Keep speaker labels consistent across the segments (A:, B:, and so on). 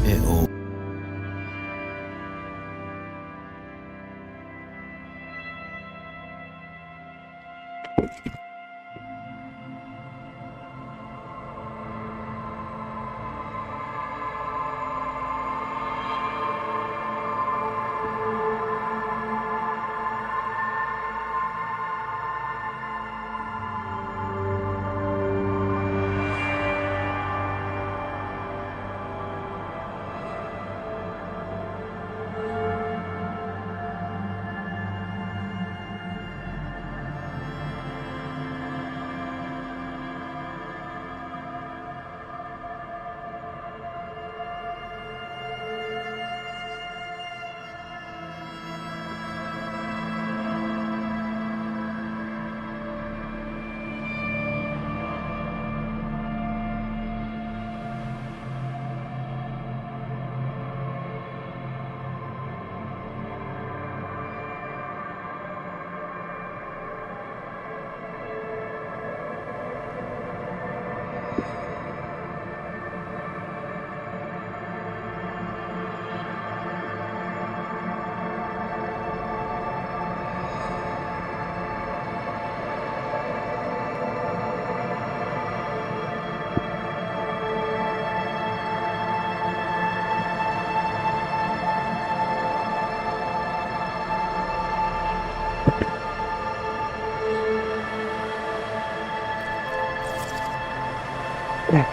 A: it all.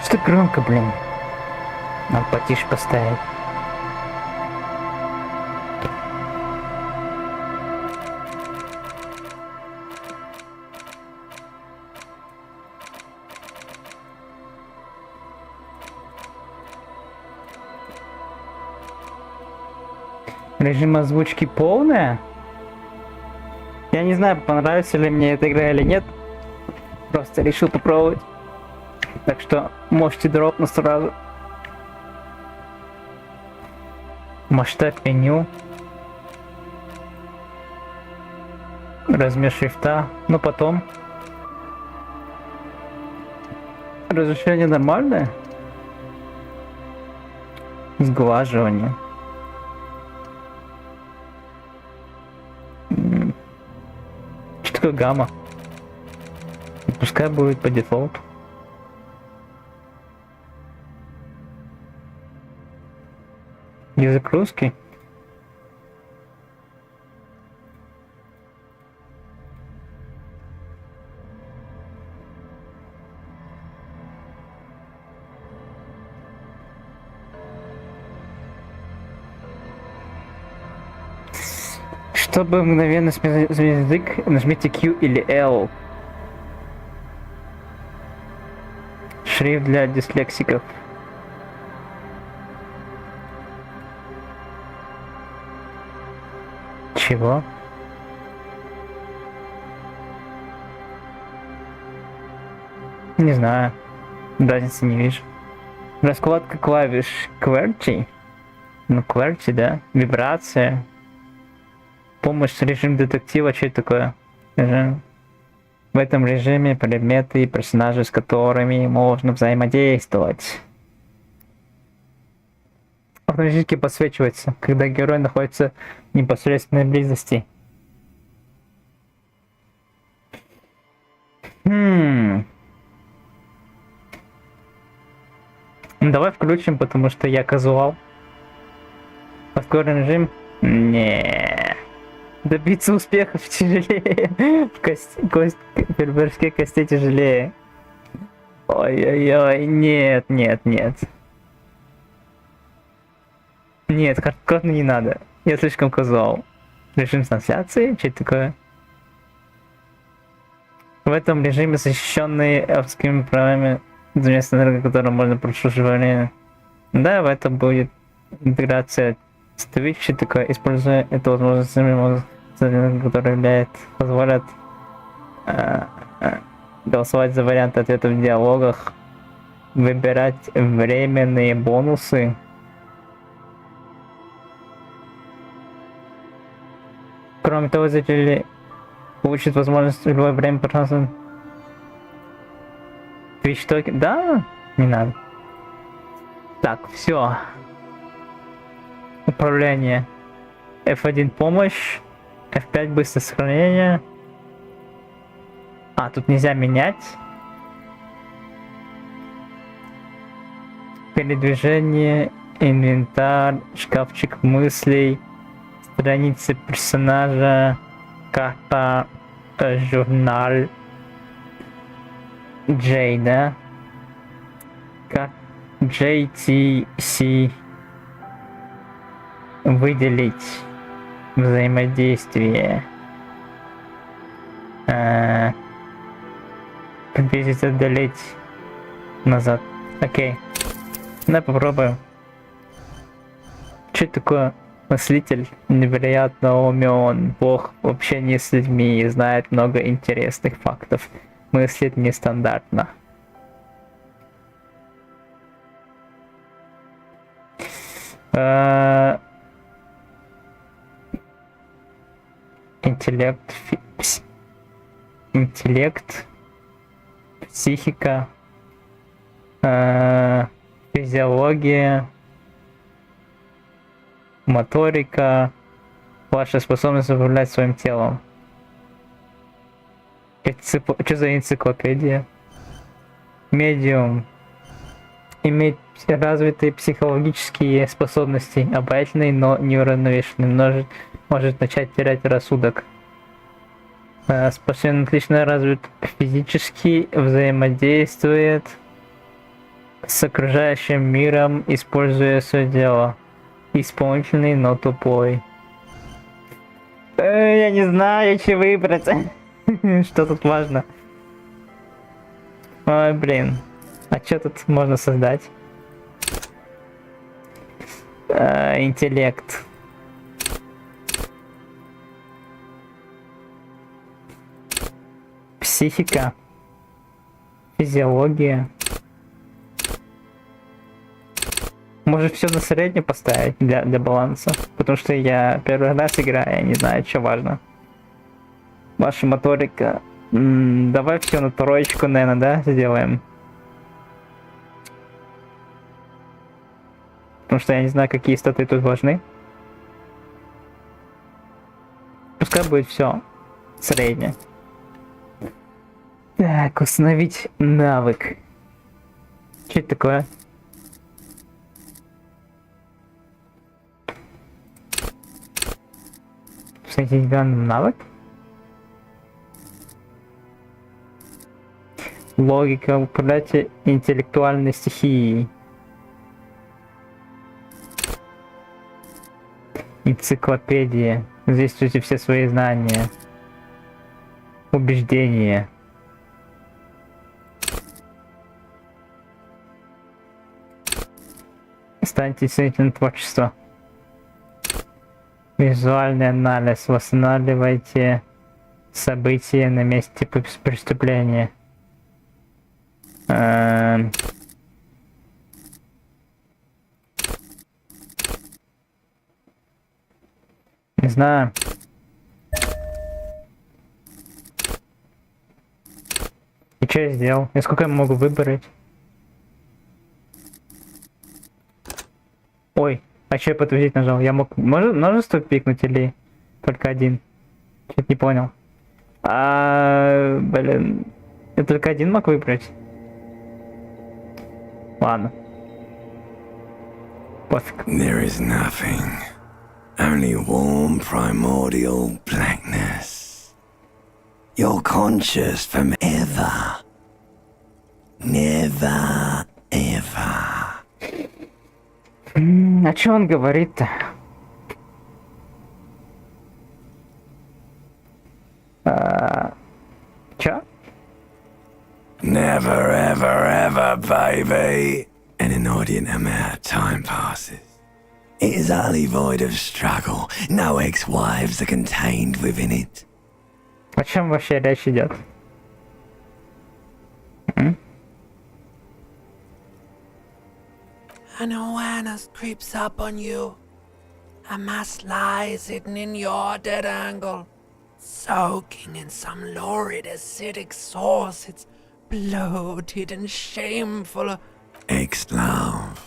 B: Что громко, блин. Надо потише поставить. Режим озвучки полная? Я не знаю, понравится ли мне эта игра или нет. Просто решил попробовать. Так что можете дропнуть сразу. Масштаб меню. Размер шрифта. Но потом. Разрешение нормальное. Сглаживание. Что такое гамма? Пускай будет по дефолту. Язык русский. Чтобы мгновенно сменить язык, нажмите Q или L. Шрифт для дислексиков. Чего? Не знаю. Разницы не вижу. Раскладка клавиш QWERTY. Ну, QWERTY, да. Вибрация. Помощь, режим детектива. Что это такое? Режим. В этом режиме предметы и персонажи, с которыми можно взаимодействовать. Автоматически подсвечивается, когда герой находится в непосредственной близости. Давай включим, потому что я казуал. Ускоренный режим? Не. Добиться успехов тяжелее. В прыжке костей тяжелее. Ой-ой-ой, нет. Нет, хардкорно не надо. Я слишком казуал. Режим трансляции? Что это такое? В этом режиме защищенные авторскими правами заместно энергии, которым можно прослушивать время. Да, в этом будет интеграция с Twitch, такое, используя эту возможность, которая позволят голосовать за варианты ответов в диалогах, выбирать временные бонусы. Кроме того, зрители получат возможность в любое время пожалуйста. Twitch токен. Да? Не надо. Так, все. Управление. F1 помощь. F5 быстрое сохранение. А, тут нельзя менять. Передвижение, инвентарь, шкафчик мыслей, страницы персонажа, карта, журнал. J, да? Как JTC. Выделить взаимодействие. Приблизить, отдалить назад. Окей. Давай попробуем. Что такое мыслитель? Невероятно умен. Бог в общении с людьми. Знает много интересных фактов. Мыслит нестандартно. Интеллект, психика, физиология, моторика, ваша способность управлять своим телом. Что за энциклопедия? Медиум. Иметь развитые психологические способности, обаятельный, но неуравновешенный, может начать терять рассудок. Способен отлично развит физически, взаимодействует с окружающим миром, используя свое дело. Исполнительный, но тупой. Я не знаю, что выбрать. Что тут важно? Ой, блин. А что тут можно создать? Интеллект. Психика. Физиология. Может все на среднее поставить для баланса? Потому что я первый раз играю, я не знаю, что важно. Ваша моторика. Давай все на троечку, наверное, да, сделаем. Потому что я не знаю, какие статы тут важны. Пускай будет все среднее. Так, установить навык. Что это такое? Установить данный навык. Логика, управлять интеллектуальной стихией. Энциклопедия. Задействуйте все свои знания. Убеждения. Станьте ценителем творчества. Визуальный анализ. Восстанавливайте события на месте преступления. Не знаю. И что я сделал? И сколько я могу выбрать? Ой, а что я подтвердить нажал? Я мог множество пикнуть или только один? Чё-то не понял. Блин. Я только один мог выбрать? Ладно. Пофиг.
A: There is nothing. Only warm primordial blackness. You're conscious from ever. Never ever.
B: А чё он говорит-то? Чё?
A: Never ever ever, baby. An inordinate amount of time passes. It is utterly void of struggle. No ex-wives are contained within it.
B: О чем вообще речь идет?
C: An awareness creeps up on you. A mass lies hidden in your dead angle, soaking in some lurid acidic sauce. It's bloated and shameful.
A: Ex-love.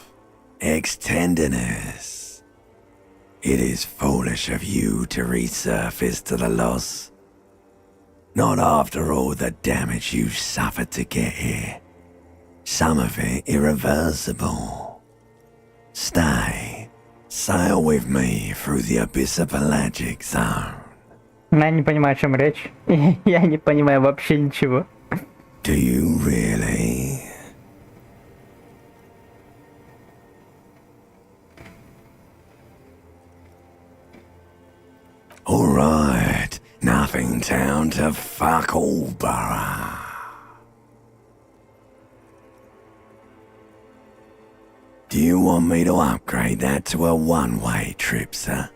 A: Ex-tenderness. It is foolish of you to resurface to the loss. Not after all the damage you've suffered to get here. Some of it irreversible. Stay. Sail with me through the abyss of pelagic zone.
B: Я не понимаю, о чем речь. Я не понимаю вообще ничего.
A: Do you really? Alright, nothing down to fuck all, borough. Do you want me to upgrade that to a one-way trip, sir?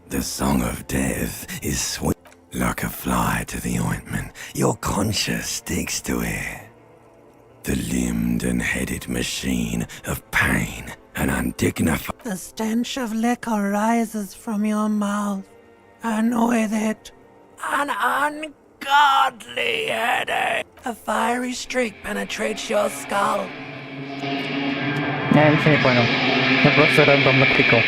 A: The song of death is sweet like a fly to the ointment. Your conscience sticks to it. The limbed and headed machine of pain and undignified.
C: The stench of liquor rises from your mouth, and with it, an ungodly headache. A fiery streak penetrates your skull.
B: Я ничего не понял. Я просто рандомно кликал.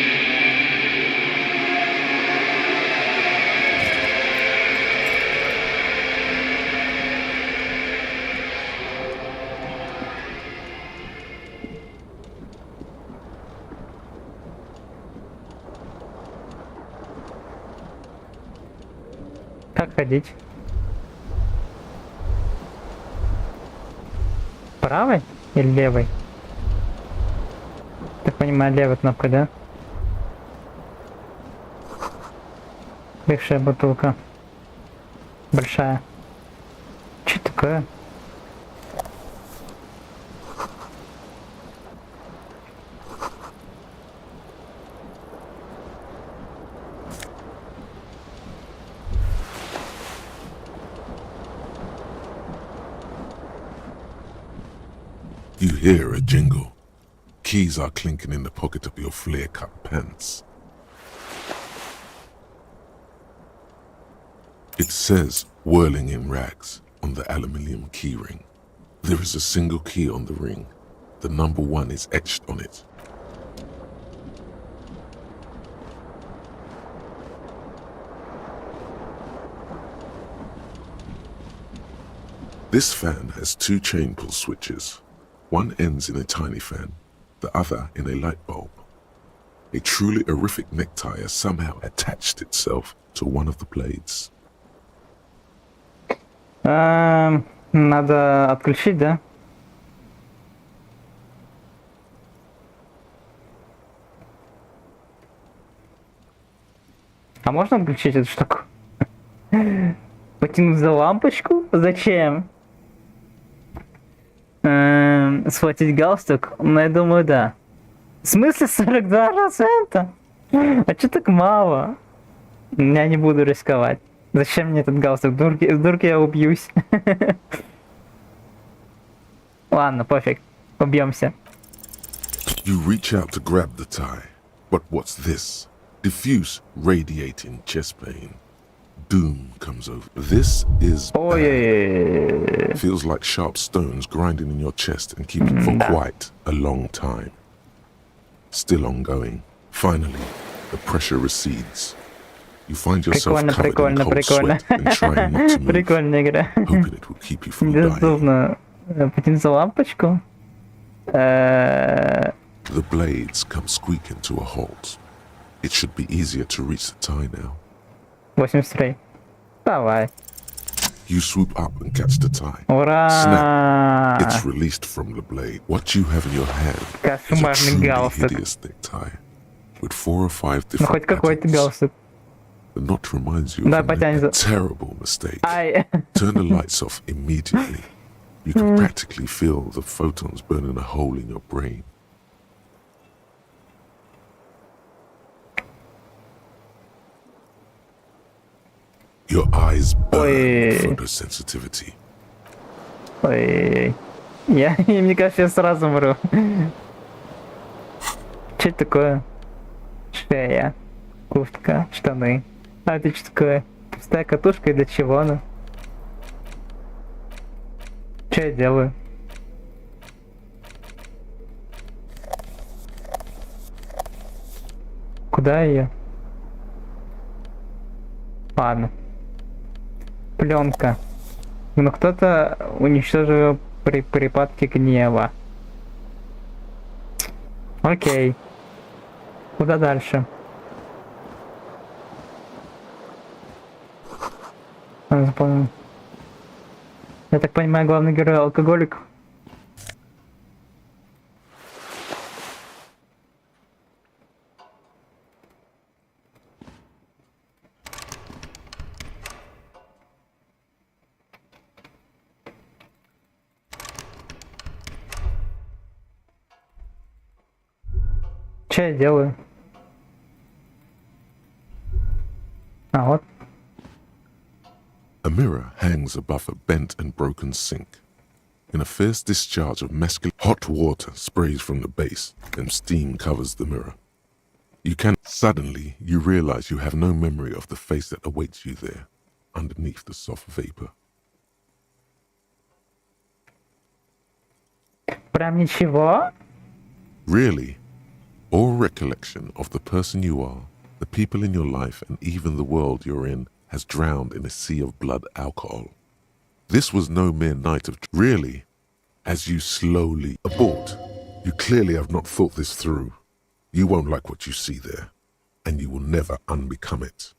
B: Как ходить? Правой или левой? Так понимаю, левая кнопка, да? Бывшая бутылка. Большая. Что такое?
D: You hear a jingle. Keys are clinking in the pocket of your flare-cut pants. It says, whirling in rags, on the aluminium keyring. There is a single key on the ring. The number 1 is etched on it. This fan has 2 chain pull switches. One ends in a tiny fan, the other in a light bulb. A truly horrific necktie has somehow attached itself to one of the blades.
B: Надо отключить, да? А можно отключить эту штуку? Потянуть за лампочку? Зачем? Схватить галстук? Ну, я думаю, да. В смысле 42%? А чё так мало? Я не буду рисковать. Зачем мне этот галстук? Вдруг я убьюсь. Ладно, пофиг. Убьемся.
D: You reach out to grab the tie. But what's this? Diffuse, radiating chest pain. Doom comes over. This is bad. Feels like sharp stones grinding in your chest and keeping for quite a long time. Still ongoing. Finally, the pressure recedes. You find yourself covered in cold sweat and trying not to move,
B: Прикольная игра.
D: hoping it will keep you from dying.
B: Безумно. Потянуть за лампочку?
D: The blades come squeaking to a halt. It should be easier to reach the tie now. 83. Давай. You swoop up and catch the tie.
B: Ура!
D: Snap! It's released from the blade. What you have in your hand is a
B: Кошмарный
D: truly
B: галстук.
D: hideous necktie with 4 or 5
B: Ну хоть
D: different
B: какой-то
D: patterns.
B: галстук.
D: The knot reminds you
B: Да,
D: of a
B: потянется.
D: terrible mistake.
B: Ай!
D: Turn the lights off immediately. You can practically feel the photons burning a hole in your brain. Your eyes burn with photosensitivity.
B: Ой. Мне кажется, я сразу умру. Что это такое? Шея. Куртка. Штаны. А это что такое? Пустая катушка, и для чего она? Что я делаю? куда ее? Ладно. Пленка. Но кто-то уничтожил ее при припадке гнева. Окей. Куда дальше? Запомнил. Я так понимаю, главный герой алкоголик. Что я делаю? А вот.
D: A mirror hangs above a bent and broken sink. In a fierce discharge of masculine hot water sprays from the base, and steam covers the mirror. Suddenly, you realize you have no memory of the face that awaits you there, underneath the soft vapor.
B: Прям ничего?
D: Really, all recollection of the person you are, the people in your life, and even the world you're in has drowned in a sea of blood alcohol. This was no mere night of... Really, as you slowly abort, you clearly have not thought this through. You won't like what you see there, and you will never unbecome it.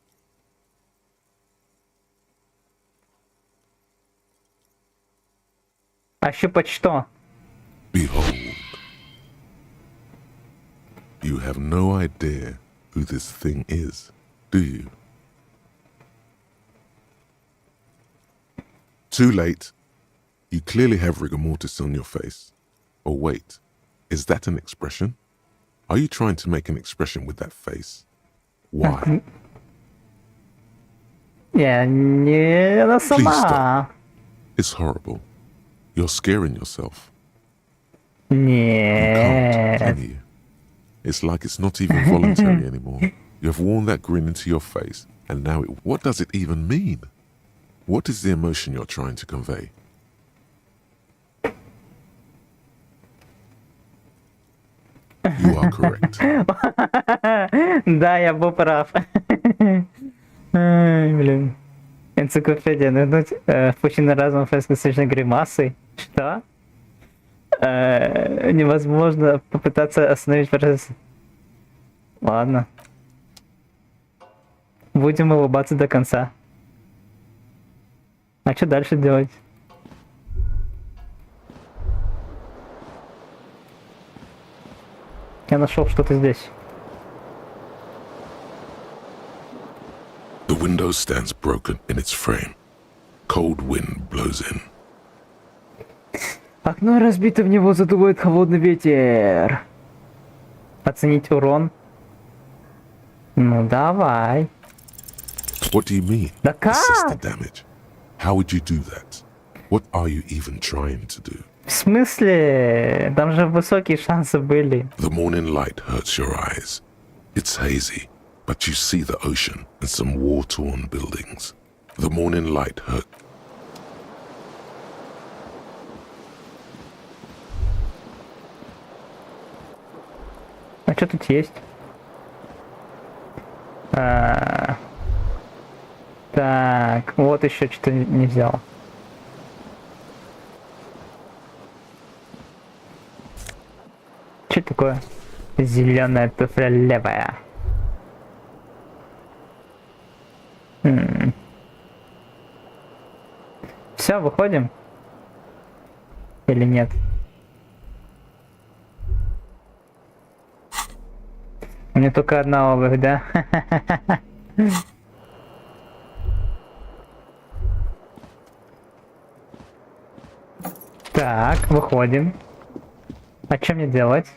B: Ощупать что?
D: Behold. You have no idea who this thing is, do you? Too late. You clearly have rigor mortis on your face. Or wait, is that an expression? Are you trying to make an expression with that face? Why?
B: Я не... Она
D: Please
B: сама.
D: stop. It's horrible. You're scaring yourself. You can't,
B: Нет.
D: can you? It's like it's not even voluntary anymore. You have worn that grin into your face, and now what does it even mean? What is the emotion you're trying to convey? You are correct.
B: Да, я был прав. Ай, блин. Энциклопедия. Нырнуть в пучину разума фэскостичной гримасой. Что? Невозможно попытаться остановить процесс. Ладно. Будем улыбаться до конца. А что дальше делать? Я нашел что-то здесь.
D: The window stands broken in its frame. Cold wind blows in.
B: Окно разбито, в него задувает холодный ветер. Оценить урон? Ну давай.
D: What do you mean?
B: Да
D: Assess the
B: как?
D: damage. How would you do that? What are you even trying to do?
B: В смысле? Там же высокие шансы были.
D: The morning light hurts your eyes. It's hazy, but you see the ocean and some war-torn buildings. The morning light hurt.
B: А что тут есть? Так, вот еще что-то не взял. Что такое? Зеленая туфля левая. Все, выходим? Или нет? У меня только одна обувь, да? Так, выходим. А что мне делать?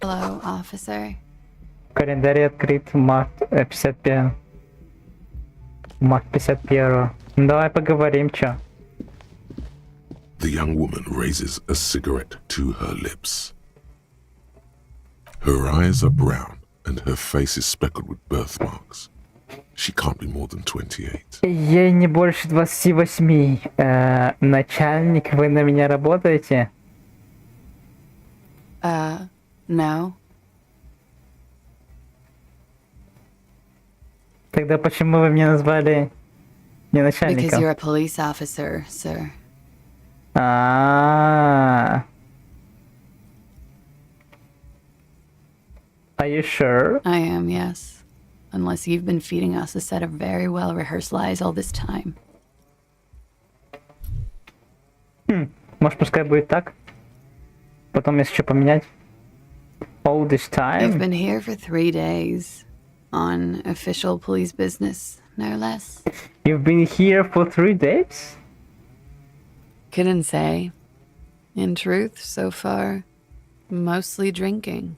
E: Hello, officer.
B: В календаре открыт март 51. Март 51. Ну, давай поговорим, чё?
D: The young woman raises a cigarette to her lips. Her eyes are brown and her face is speckled with birthmarks. She can't be more than 28.
B: Ей не больше 28. Начальник, вы на меня работаете?
E: No.
B: Тогда почему вы меня назвали не
E: Because
B: начальником?
E: you're a police officer, sir.
B: Ah. Are you sure?
E: I am, yes. Unless you've been feeding us a set of very well-rehearsed lies all this time.
B: Может, пускай будет так? Потом если что поменять? All this
E: You've
B: time?
E: been here for 3 days. On official police business, no less.
B: You've been here for 3 days?
E: Couldn't say. In truth, so far, mostly drinking.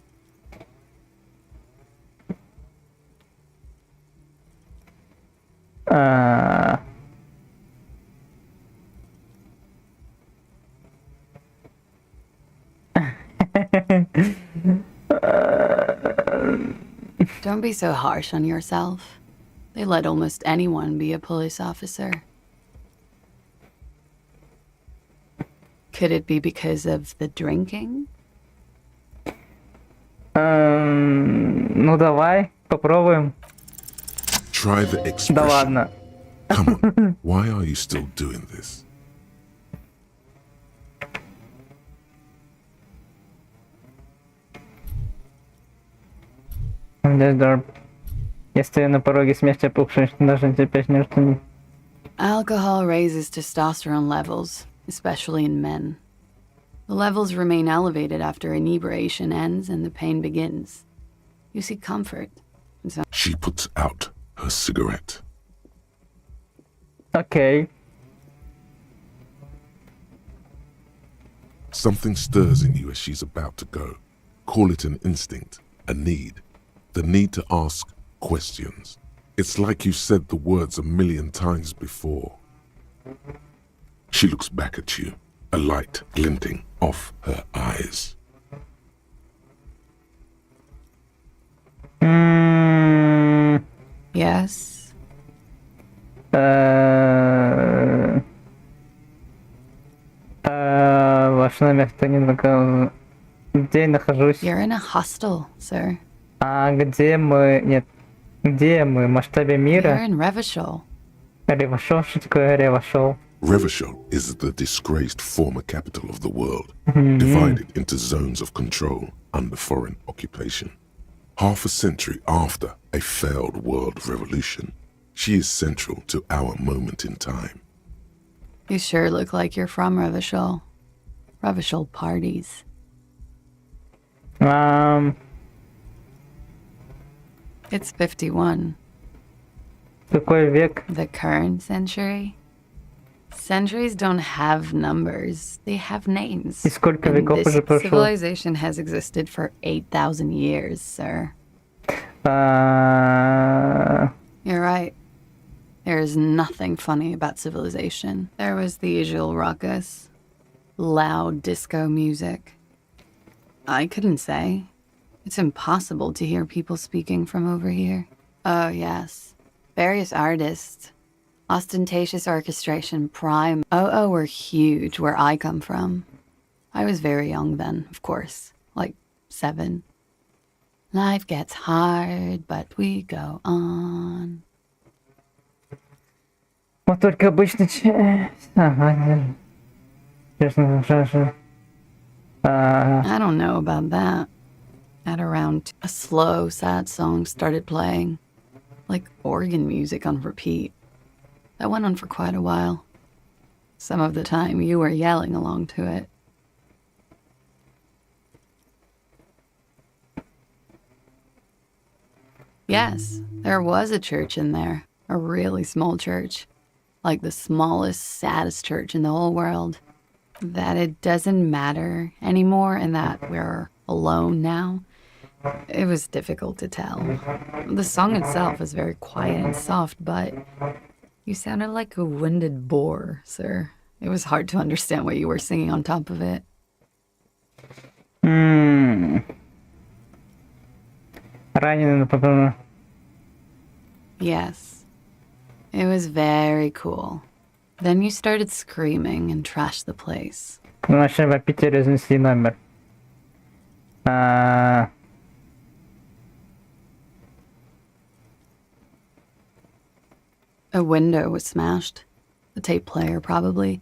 E: Don't be so harsh on yourself. They let almost anyone be a police officer. Could it be because of the drinking?
B: Ну давай, попробуем.
D: Try the
B: Да
D: expression.
B: ладно.
D: Come on, why are you still doing this?
B: Я стою на пороге смерти, опухший, что даже теперь не что.
E: Alcohol raises testosterone levels, especially in men. The levels remain elevated after inebriation ends and the pain begins. You seek comfort.
D: She puts out her cigarette.
B: Окей.
D: Something stirs in you as she's about to go. Call it an instinct, a need. The need to ask questions. It's like you said the words a million times before. She looks back at you, a light glinting off her eyes.
E: Yes?
B: Ваш номер-то не наказан. Где я нахожусь?
E: You're in a hostel, sir.
B: А где мы... Нет. Где мы? В масштабе
E: You're
B: мира?
E: in Revachol.
B: Ревашол? Что такое Ревашол?
D: Revachol is the disgraced former capital of the world, divided into zones of control under foreign occupation. Half a century after a failed world revolution, she is central to our moment in time.
E: You sure look like you're from Revachol. Revachol parties. It's 51.
B: Какой век?
E: The current century? Centuries don't have numbers. They have names.
B: И сколько
E: And
B: веков
E: this
B: уже прошло?
E: civilization has existed for 8,000 years, sir. You're right. There is nothing funny about civilization. There was the usual ruckus. Loud disco music. I couldn't say. It's impossible to hear people speaking from over here. Oh, yes. Various artists. Ostentatious orchestration, prime. Oh, were huge where I come from. I was very young then, of course. Like 7. Life gets hard, but we go on.
B: Вот только обычно... Ага, честно, хорошо.
E: I don't know about that. At around a slow, sad song started playing. Like organ music on repeat. That went on for quite a while. Some of the time you were yelling along to it. Yes, there was a church in there. A really small church. Like the smallest, saddest church in the whole world. That it doesn't matter anymore and that we're alone now. It was difficult to tell. The song itself is very quiet and soft, but you sounded like a winded boar, sir. It was hard to understand what you were singing on top of it.
B: Раненый, например.
E: Yes. It was very cool. Then you started screaming and trashed the place.
B: Начали вопить и разнесли номер.
E: A window was smashed. The tape player, probably.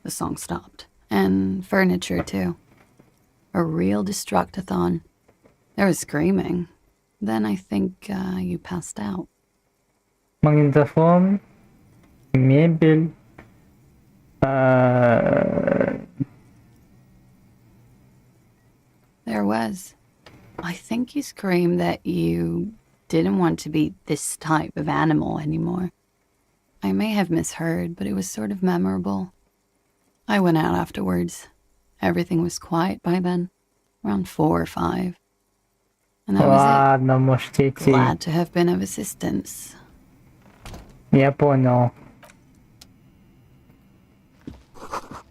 E: The song stopped. And furniture, too. A real destructathon. There was screaming. Then I think you passed out.
B: Магнитофон, мебель.
E: There was. I think you screamed that you didn't want to be this type of animal anymore. I may have misheard, but it was sort of memorable. I went out afterwards. Everything was quiet by then, around 4 or 5. And that was
B: Ладно, можете
E: it.
B: идти.
E: Glad to have been of assistance.
B: Я понял.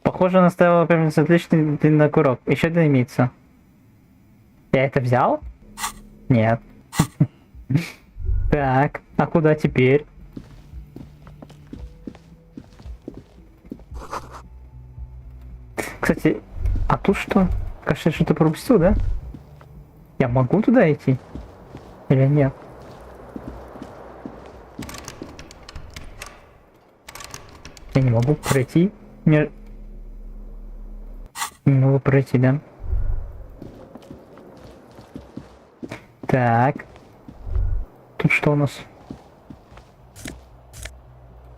B: Похоже, она ставила прям отличный длинный курок. Еще дымится. Я это взял? Нет. Так, а куда теперь? Кстати, а тут что? Кажется, я что-то пропустил, да? Я могу туда идти? Или нет? Я не могу пройти. Не могу пройти, да? Так. Тут что у нас?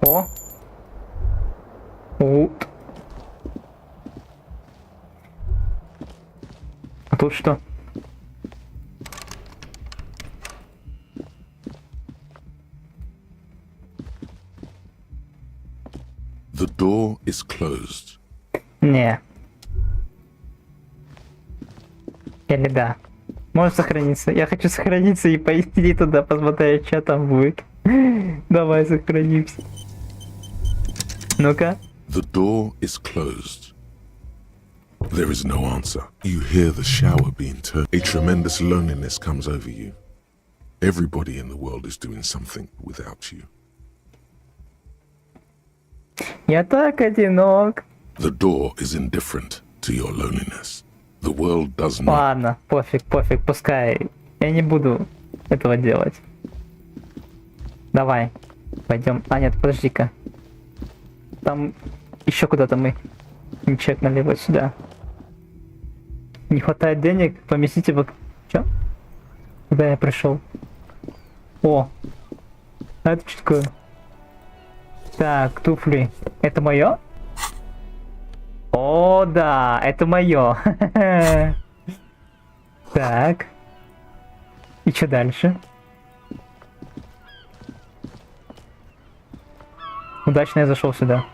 B: О! Вот. А тут что?
D: The door is closed.
B: Не. Или да. Может сохраниться. Я хочу сохраниться и пойти туда, посмотреть, что там будет. Давай сохранимся. Ну-ка.
D: The door is closed. There is no answer. You hear the shower being turned. A tremendous loneliness comes over you. Everybody in the world is doing something without you.
B: Я так одинок.
D: The door is indifferent to your loneliness. The world does not.
B: Ладно, пофиг, пускай. Я не буду этого делать. Давай, пойдем. А нет, подожди-ка. Там еще куда-то мы не чекнули, вот сюда. Не хватает денег, поместите в... Чё? Куда я пришел? О! А это что такое? Так, туфли. Это мое? О, да, это мое. Так. И что дальше? Удачно я зашел сюда.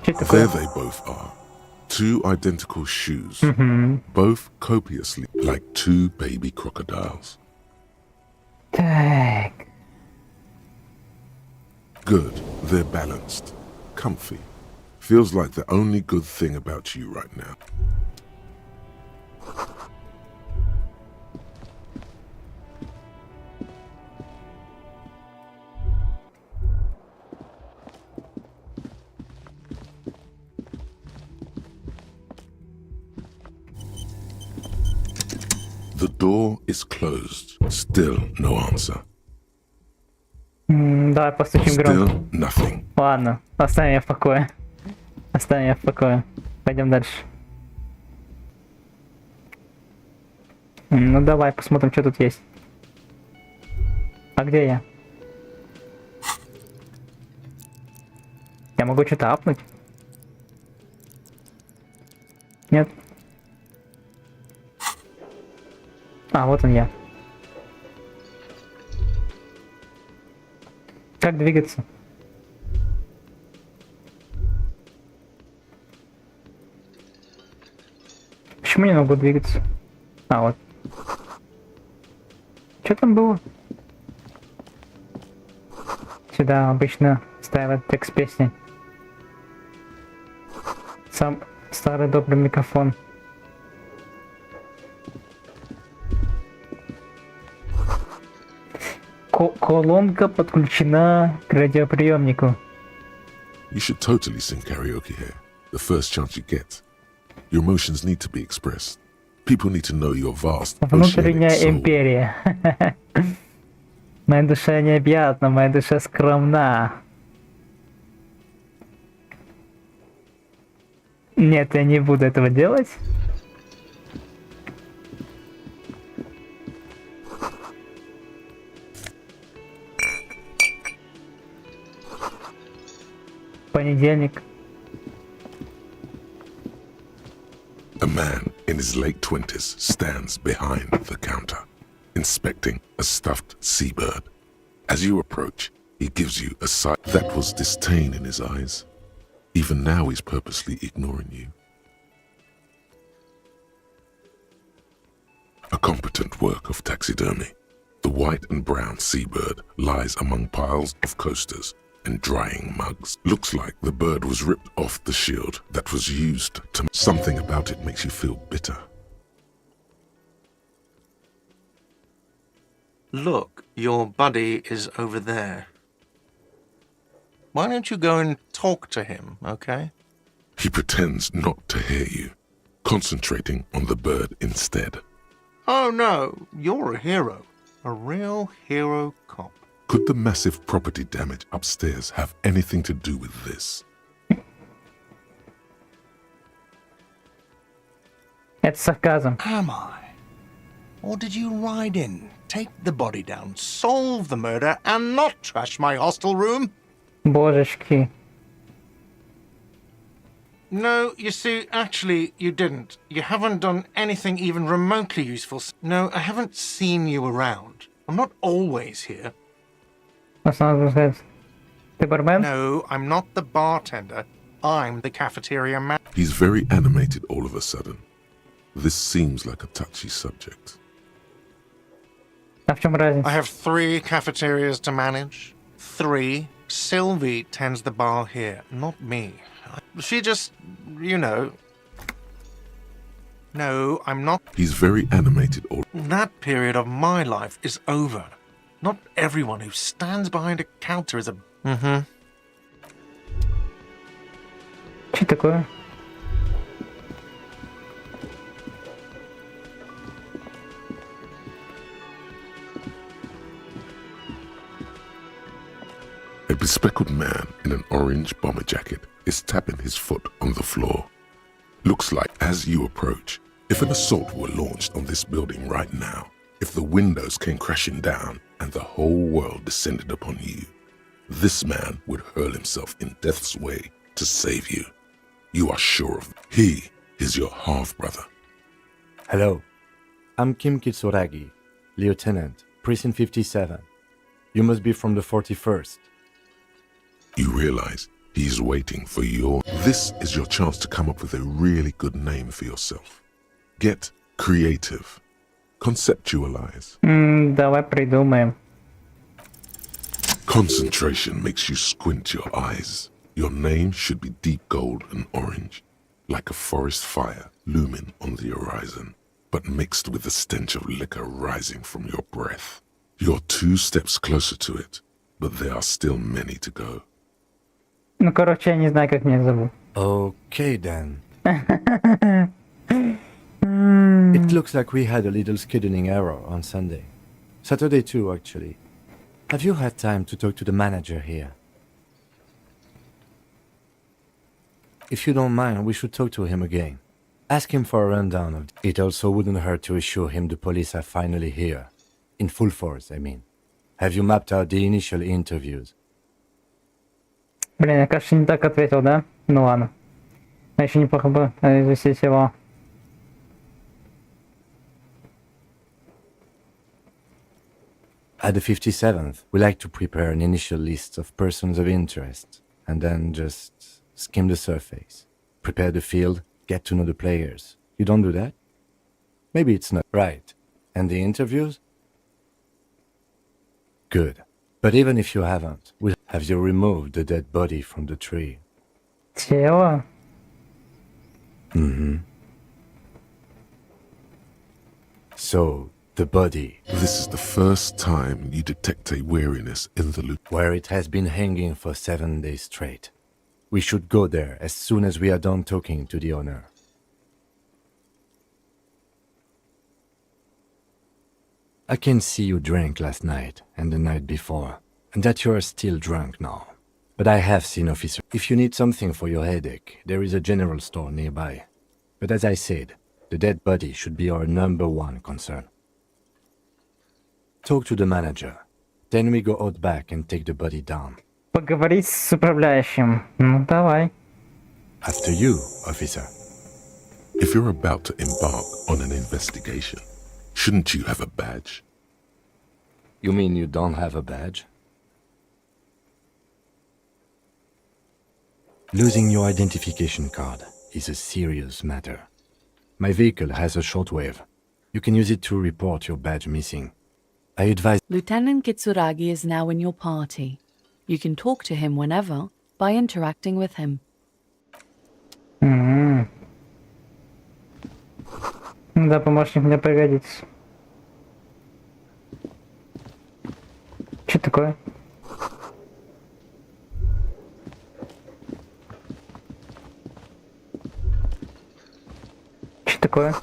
B: Что это такое?
D: There they both are. Two identical shoes. Both copiously like two baby crocodiles.
B: Так.
D: Good. They're balanced. Comfy. Feels like the only good thing about you right now. The door is closed. Still no answer.
B: Давай постучим громко.
D: Still nothing.
B: Ладно, оставим меня в покое. Оставим меня в покое. Пойдем дальше. Ну давай посмотрим, что тут есть. А где я? Я могу что-то апнуть? Нет? А, вот он я. Как двигаться? Почему не могу двигаться? А, вот. Что там было? Сюда обычно ставят текст песни. Сам старый добрый микрофон. Колонка подключена к радиоприемнику.
D: You should totally sing karaoke here. The first chance you get. Your emotions need to be expressed. People need to know your vast
B: Внутренняя
D: oceanic soul.
B: империя. Моя душа необъятна, моя душа скромна. Нет, я не буду этого делать. Понедельник.
D: A man in his late 20s stands behind the counter, inspecting a stuffed seabird. As you approach, he gives you a sight that was disdain in his eyes. Even now he's purposely ignoring you. A competent work of taxidermy. The white and brown seabird lies among piles of coasters and drying mugs. Looks like the bird was ripped off the shield that was used to... Something about it makes you feel bitter.
F: Look, your buddy is over there. Why don't you go and talk to him, okay?
D: He pretends not to hear you, concentrating on the bird instead.
F: Oh no, you're a hero. A real hero cop.
D: Could the massive property damage upstairs have anything to do with this?
B: Это сарказм.
F: Am I? Or did you ride in, take the body down, solve the murder, and not trash my hostel room?
B: Божечки.
F: No, you see, actually, you didn't. You haven't done anything even remotely useful. No, I haven't seen you around. I'm not always here.
B: Основной взгляд. Ты бармен?
F: No, I'm not the bartender. I'm the cafeteria man.
D: He's very animated all of a sudden. This seems like a touchy subject.
B: А в чем разница?
F: I have 3 cafeterias to manage. 3. Sylvie tends the bar here, not me. She just, you know... No, I'm not...
D: He's very animated all...
F: That period of my life is over. Not everyone who stands behind a counter is a... Mm-hmm.
B: Что такое?
D: A bespectacled man in an orange bomber jacket is tapping his foot on the floor. Looks like, as you approach, if an assault were launched on this building right now, if the windows came crashing down and the whole world descended upon you, this man would hurl himself in death's way to save you. You are sure of it. He is your half-brother.
G: Hello, I'm Kim Kitsuragi, Lieutenant, Precinct 57. You must be from the 41st.
D: You realize he's waiting for your... This is your chance to come up with a really good name for yourself. Get creative. Conceptualize.
B: Давай придумаем.
D: Concentration makes you squint your eyes. Your name should be deep gold and orange, like a forest fire looming on the horizon, but mixed with the stench of liquor rising from your breath. You're 2 steps closer to it, but there are still many to go.
B: Ну, короче, я не знаю, как меня зовут.
G: Okay then. It looks like we had a little scheduling error on Sunday. Saturday too, actually. Have you had time to talk to the manager here? If you don't mind, we should talk to him again. Ask him for a rundown of... It also wouldn't hurt to assure him the police are finally here. In full force, I mean. Have you mapped out the initial interviews?
B: Блин, я, кажется, не так ответил, да? Ну ладно. А еще неплохо бы известить его.
G: At the 57th, we like to prepare an initial list of persons of interest, and then just skim the surface. Prepare the field, get to know the players. You don't do that? Maybe it's not right. And the interviews? Good. But even if you haven't, we'll have you removed the dead body from the tree.
B: Тело?
G: Mm-hmm. So, the body,
D: This is the first time you detect a weariness in the loop.
G: where it has been hanging for 7 days straight. We should go there as soon as we are done talking to the owner. I can see you drank last night and the night before, and that you are still drunk now. But I have seen officer. If you need something for your headache, there is a general store nearby. But as I said, the dead body should be our #1 concern. Talk to the manager. Then we go out back and take the body down.
B: Поговорить с управляющим. Ну, давай.
G: After you, officer.
D: If you're about to embark on an investigation, shouldn't you have a badge?
G: You mean you don't have a badge? Losing your identification card is a serious matter. My vehicle has a shortwave. You can use it to report your badge missing. I advise...
H: Lieutenant Kitsuragi is now in your party. You can talk to him whenever by interacting with him.
B: Да, помощник мне пригодится. Что такое? Что такое?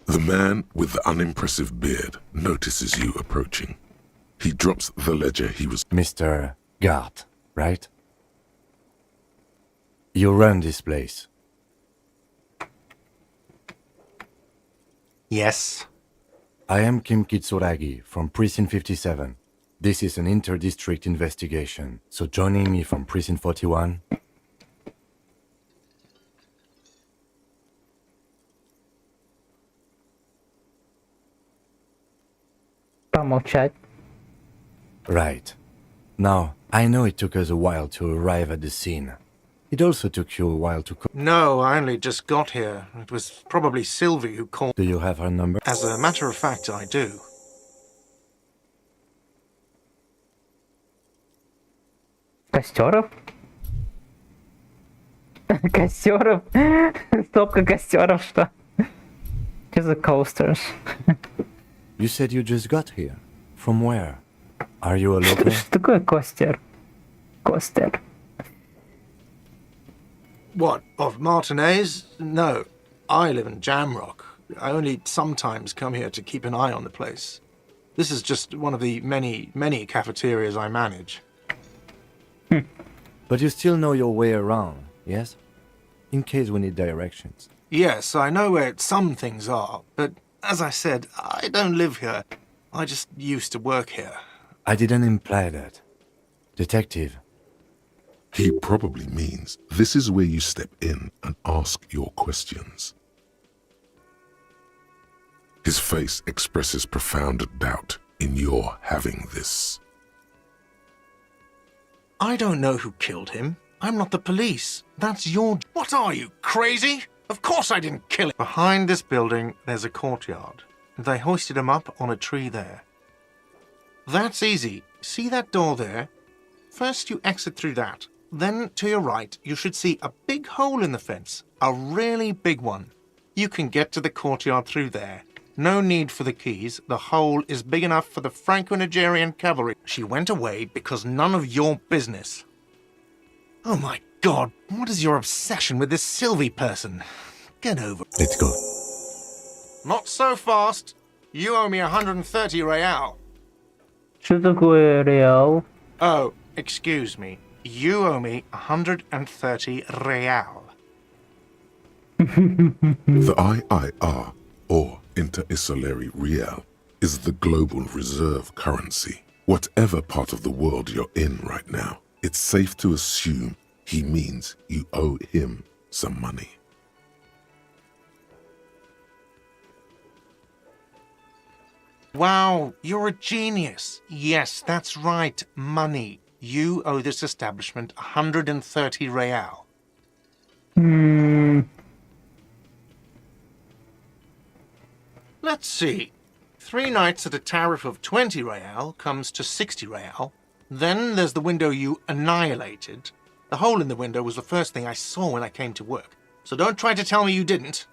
D: The man with the unimpressive beard notices you approaching. He drops the ledger he was...
G: Mr. Gart, right? You run this place.
F: Yes.
G: I am Kim Kitsuragi from Precinct 57. This is an inter-district investigation, so joining me from Precinct 41...
B: Помолчать.
G: Right. Now, I know it took us a while to arrive at the scene. It also took you a while to...
F: No, I only just got here. It was probably Sylvie who called.
G: Do you have her number?
F: As a matter of fact, I do.
B: Костеров? Костеров? Стопка костеров, что? Что за coasters?
G: You said you just got here. From where? Are you a local?
B: Что такое костер? Костер.
F: What, of Martinez? No. I live in Jamrock. I only sometimes come here to keep an eye on the place. This is just one of the many, many cafeterias I manage.
G: But you still know your way around, yes? In case we need directions.
F: Yes, I know where some things are, but as I said, I don't live here. I just used to work here.
G: I didn't imply that. Detective.
D: He probably means this is where you step in and ask your questions. His face expresses profound doubt in your having this.
F: I don't know who killed him. I'm not the police. That's your... What are you, crazy? Of course I didn't kill him. Behind this building, there's a courtyard. They hoisted him up on a tree there. That's easy. See that door there? First you exit through that. Then to your right, you should see a big hole in the fence. A really big one. You can get to the courtyard through there. No need for the keys. The hole is big enough for the Franco-Nigerian cavalry. She went away because none of your business. Oh my God, what is your obsession with this Sylvie person? Get over it.
G: Let's go.
F: Not so fast. You owe me 130 real.
B: Что такое реал?
F: Oh, excuse me. You owe me 130 real.
D: The IIR, or Inter-Isolary Real, is the global reserve currency. Whatever part of the world you're in right now, it's safe to assume he means you owe him some money.
F: Wow, you're a genius. Yes, that's right, money. You owe this establishment 130 real. Let's see. 3 nights at a tariff of 20 real comes to 60 real. Then there's the window you annihilated. The hole in the window was the first thing I saw when I came to work. So don't try to tell me you didn't.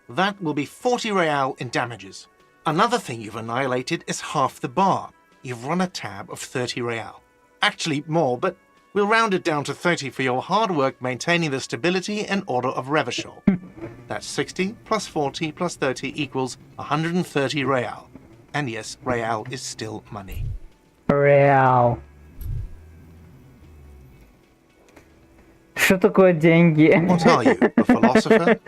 F: That will be 40 real in damages. Another thing you've annihilated is half the bar. You've run a tab of 30 real. Actually more, but we'll round it down to 30 for your hard work maintaining the stability and order of Revachol. That's 60 plus 40 plus 30 equals 130 real. And yes, real is still money.
B: Реал. Что такое деньги?
F: What are you, a philosopher?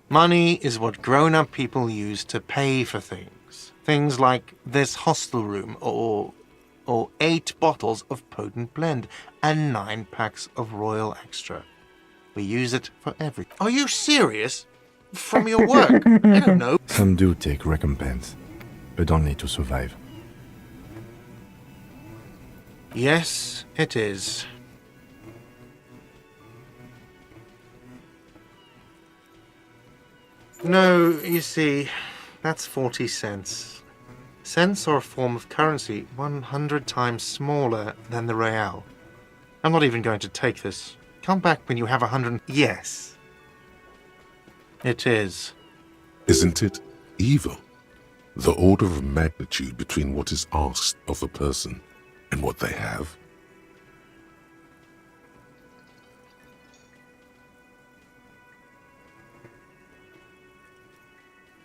F: Money is what grown-up people use to pay for things. Things like this hostel room, or 8 bottles of potent blend, and 9 packs of Royal Extra. We use it for everything. Are you serious? From your work? I don't know.
G: Some do take recompense, but only to survive.
F: Yes, it is. No, you see, that's 40 cents. Cents are a form of currency 100 times smaller than the real. I'm not even going to take this. Come back when you have 100. Yes. It is.
D: Isn't it evil? The order of magnitude between what is asked of a person and what they have.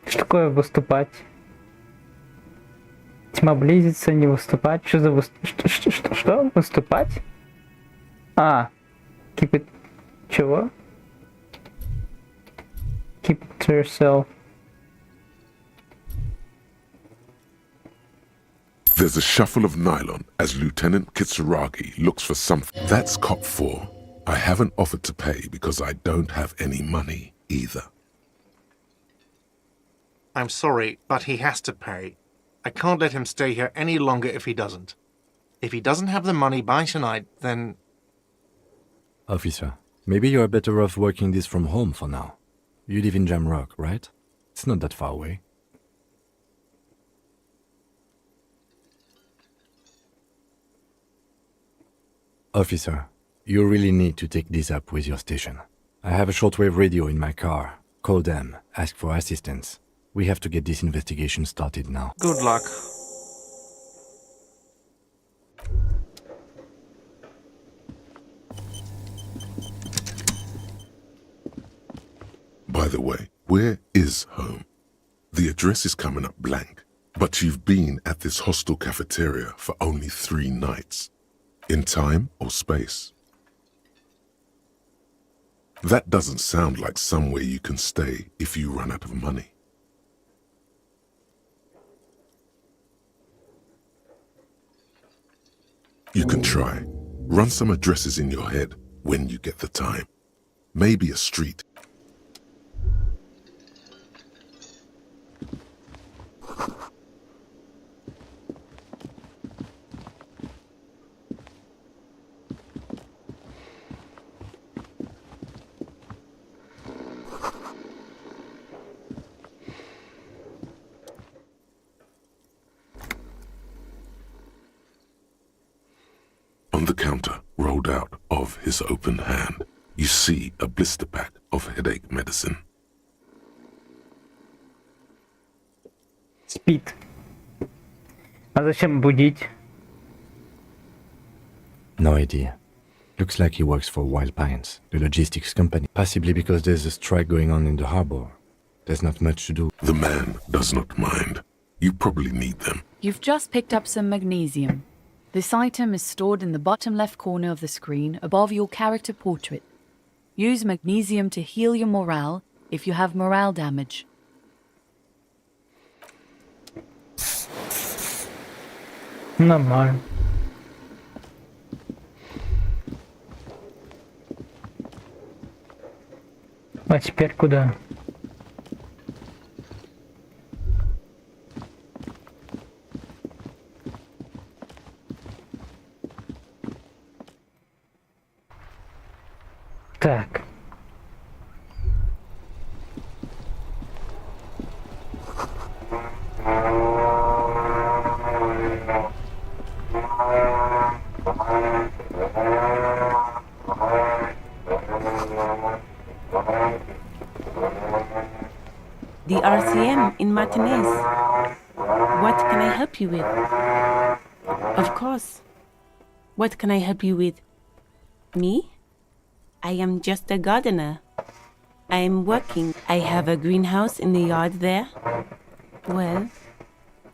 B: Что такое выступать? Тьма близится, не выступать. Что за что? Выступать? А. Keep it... Чего? Keep it to yourself.
D: There's a shuffle of nylon as Lieutenant Kitsuragi looks for something. That's cop 4. I haven't offered to pay because I don't have any money either.
F: I'm sorry, but he has to pay. I can't let him stay here any longer if he doesn't. If he doesn't have the money by tonight, then...
G: Officer, maybe you're better off working this from home for now. You live in Jamrock, right? It's not that far away. Officer, you really need to take this up with your station. I have a shortwave radio in my car. Call them, ask for assistance. We have to get this investigation started now.
F: Good luck.
D: By the way, where is home? The address is coming up blank, but you've been at this hostel cafeteria for only 3 nights. In time or space? That doesn't sound like somewhere you can stay if you run out of money. You can try. Run some addresses in your head when you get the time. Maybe a street. On the counter, rolled out of his open hand, you see a blister pack of headache medicine.
B: Спит. А зачем будить?
G: No idea. Looks like he works for Wild Pines, the logistics company. Possibly because there's a strike going on in the harbor. There's not much to do.
D: The man does not mind. You probably need them.
H: You've just picked up some magnesium. This item is stored in the bottom left corner of the screen above your character portrait. Use magnesium to heal your morale if you have morale damage.
B: Нормально. А теперь куда? Так.
I: The RCM in Martinez. What can I help you with? Of course. What can I help you with? Me? I am just a gardener. I am working. I have a greenhouse in the yard there. Well,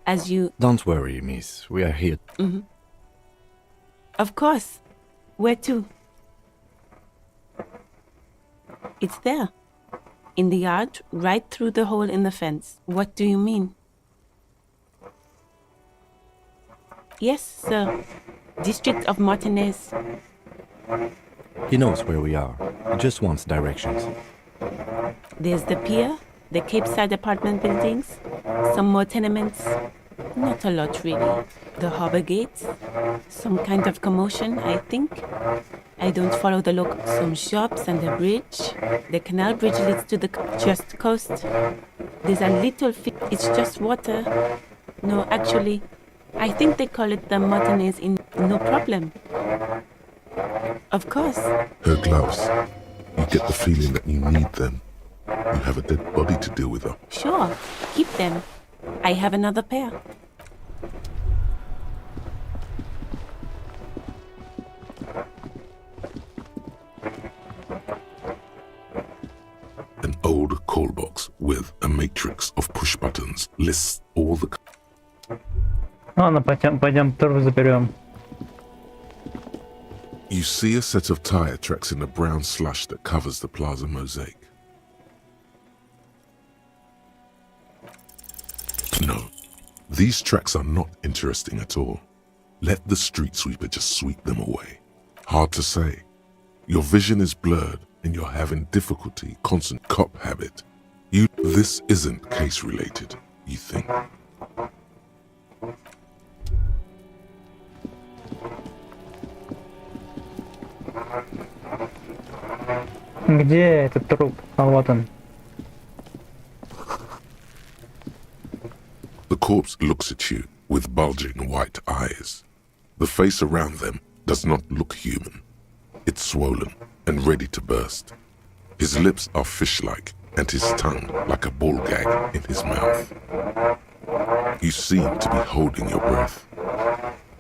I: as you...
G: Don't worry, miss. We are here.
I: Of course. Where to? It's there. In the yard, right through the hole in the fence. What do you mean? Yes, sir. District of Martinez.
G: He knows where we are. He just wants directions.
I: There's the pier, the Cape Side apartment buildings, some more tenements. Not a lot, really. The harbor gates. Some kind of commotion, I think. I don't follow the local. Some shops and a bridge. The canal bridge leads to the just coast. There's a little it's just water. No, actually, I think they call it the Martinez Inn. No problem. Of course.
D: Her gloves. You get the feeling that you need them. You have a dead body to deal with her.
I: Sure, keep them. I have another pair.
D: An old call box with a matrix of push buttons lists all the...
B: Ладно, пойдем тоже заберем.
D: You see a set of tire tracks in the brown slush that covers the plaza mosaic. No, these tracks are not interesting at all. Let the street sweeper just sweep them away. Hard to say. Your vision is blurred and you're having difficulty constant cop habit. This isn't case related, you think.
B: Где этот труп? А вот он.
D: The corpse looks at you with bulging white eyes. The face around them does not look human. It's swollen and ready to burst. His lips are fish-like and his tongue like a ball gag in his mouth. You seem to be holding your breath.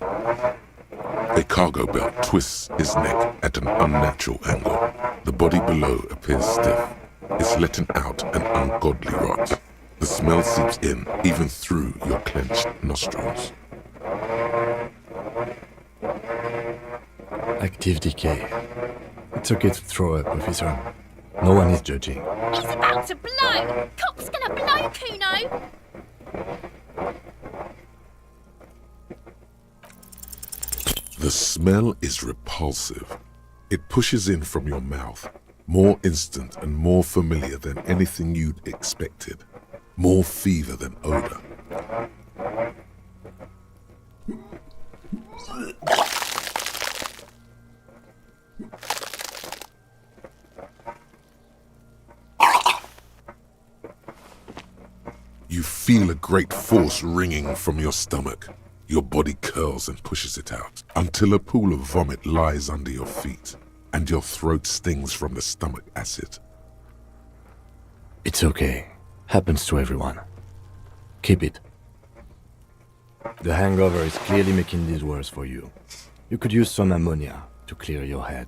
D: A cargo belt twists his neck at an unnatural angle. The body below appears stiff. It's letting out an ungodly rot. The smell seeps in even through your clenched nostrils.
G: Active decay. It's okay to throw up, officer. No one is judging.
J: He's about to blow! Cop's gonna blow, Kuno!
D: The smell is repulsive. It pushes in from your mouth, more instant and more familiar than anything you'd expected. More fever than odor. You feel a great force ringing from your stomach. Your body curls and pushes it out until a pool of vomit lies under your feet and your throat stings from the stomach acid.
G: It's okay. Happens to everyone. Keep it. The hangover is clearly making this worse for you. You could use some ammonia to clear your head.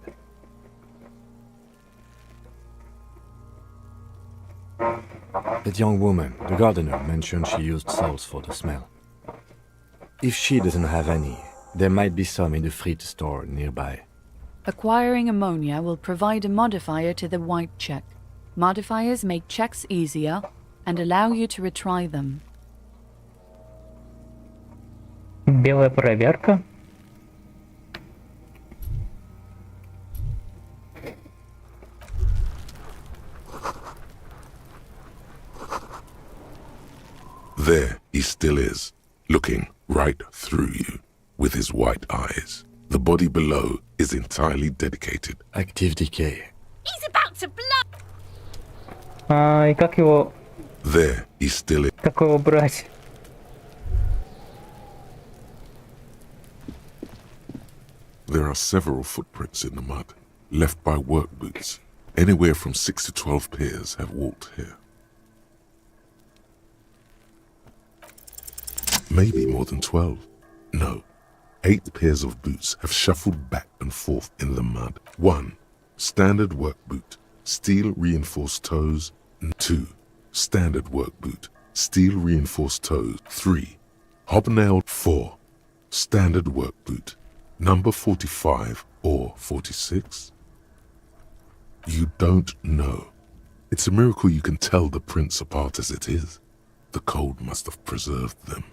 G: That young woman, the gardener, mentioned she used salts for the smell. If she doesn't have any, there might be some in the fridge store nearby.
H: Acquiring ammonia will provide a modifier to the white check. Modifiers make checks easier and allow you to retry them.
B: Белая проверка.
D: There he still is, looking right through you with his white eyes. The body below is entirely dedicated.
G: Active decay.
J: He's about to blow!
B: И как его...
D: There he still is.
B: Как его брать?
D: There are several footprints in the mud, left by work boots. Anywhere from 6 to 12 pairs have walked here. Maybe more than 12. No, 8 pairs of boots have shuffled back and forth in the mud. One Standard work boot, steel reinforced toes. 2. Standard work boot, steel reinforced toes. 3. Hobnailed. 4. Standard work boot, number 45 or 46? You don't know. It's a miracle you can tell the prints apart as it is. The cold must have preserved them.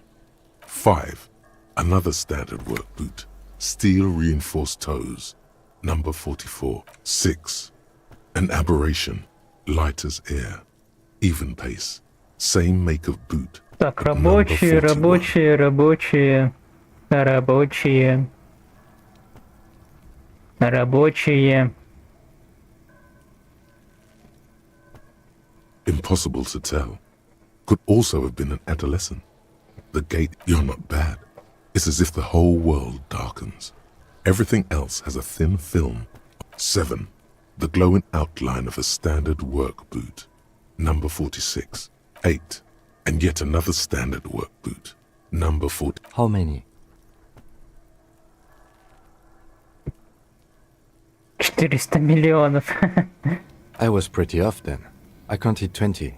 D: 5. Another standard work boot, steel reinforced toes, number 44. 6. An aberration, light as air, even pace, same make of boot.
B: Так,
D: but number
B: рабочие,
D: 41.
B: рабочие, рабочие, рабочие, рабочие.
D: Impossible to tell. Could also have been an adolescent. The gate, you're not bad. It's as if the whole world darkens. Everything else has a thin film. 7. The glowing outline of a standard work boot, number 46. 8. And yet another standard work boot, number 40.
G: How many?
B: 400 миллионов.
G: I was pretty off then. I counted 20.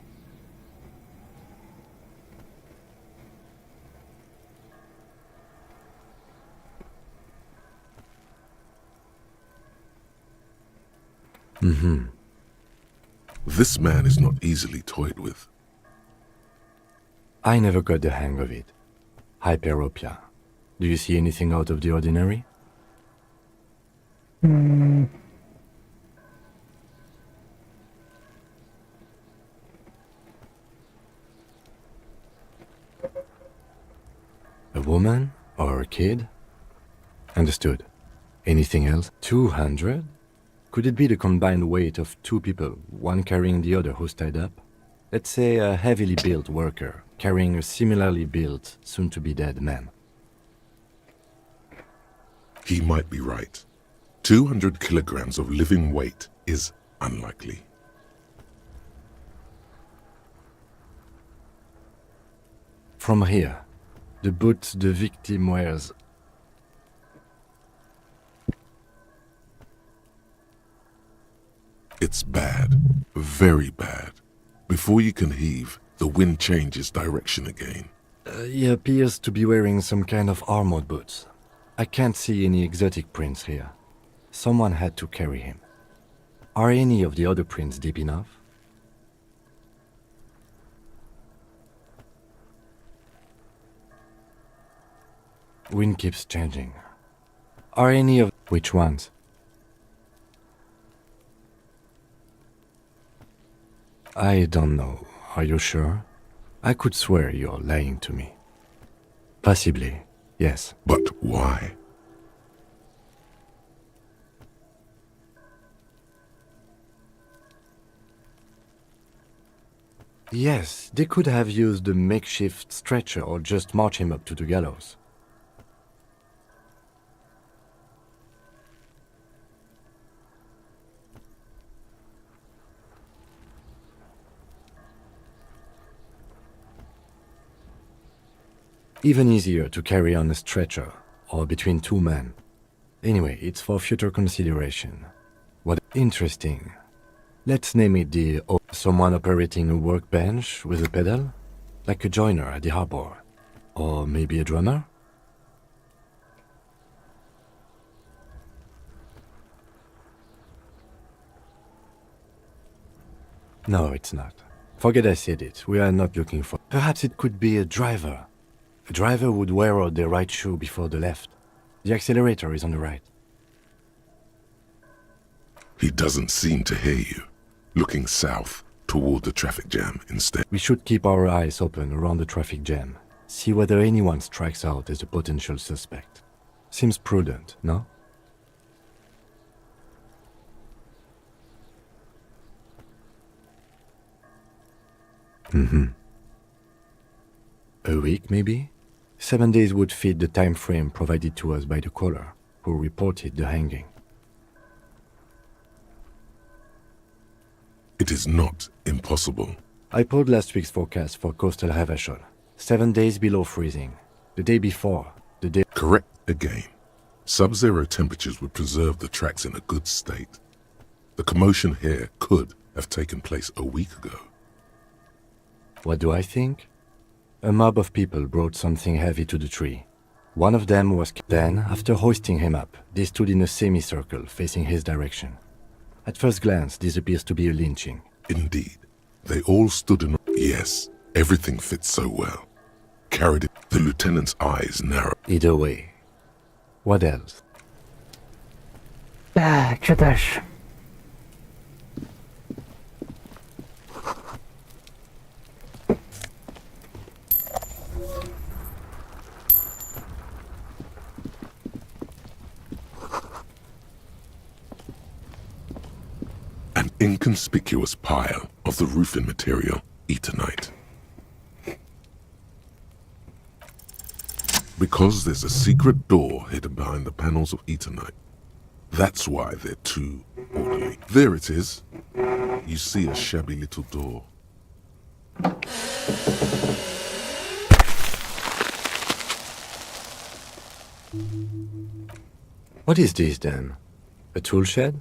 D: This man is not easily toyed with.
G: I never got the hang of it. Hyperopia. Do you see anything out of the ordinary? A woman or a kid? Understood. Anything else? 200? Could it be the combined weight of two people, one carrying the other who's tied up? Let's say a heavily built worker carrying a similarly built, soon-to-be-dead man.
D: He might be right. 200 kilograms of living weight is unlikely.
G: From here, the boot the victim wears.
D: It's bad. Very bad. Before you can heave, the wind changes direction again.
G: He appears to be wearing some kind of armored boots. I can't see any exotic prints here. Someone had to carry him. Are any of the other prints deep enough? Wind keeps changing. Are any of... Which ones? I don't know. Are you sure? I could swear you're lying to me. Possibly, yes.
D: But why?
G: Yes, they could have used a makeshift stretcher or just march him up to the gallows. Even easier to carry on a stretcher, or between two men. Anyway, it's for future consideration. What interesting. Let's name it the... someone operating a workbench with a pedal? Like a joiner at the harbor. Or maybe a drummer? No, it's not. Forget I said it. We are not looking for... Perhaps it could be a driver. A driver would wear out the right shoe before the left. The accelerator is on the right.
D: He doesn't seem to hear you. Looking south, toward the traffic jam instead.
G: We should keep our eyes open around the traffic jam. See whether anyone strikes out as a potential suspect. Seems prudent, no? A week, maybe? 7 days would fit the time frame provided to us by the caller, who reported the hanging.
D: It is not impossible.
G: I pulled last week's forecast for coastal Havashol. 7 days below freezing. The day before, the day...
D: Correct again. Sub-zero temperatures would preserve the tracks in a good state. The commotion here could have taken place a week ago.
G: What do I think? A mob of people brought something heavy to the tree. One of them was... Then, after hoisting him up, they stood in a semicircle facing his direction. At first glance, this appears to be a lynching.
D: Indeed. They all stood in... Yes, everything fits so well. Carried it. The lieutenant's eyes narrowed.
G: Either way. What else?
B: Так, что дальше?
D: An inconspicuous pile of the roofing material, Eternite. Because there's a secret door hidden behind the panels of Eternite. That's why they're too orderly. There it is. You see a shabby little door.
G: What is this then? A tool shed?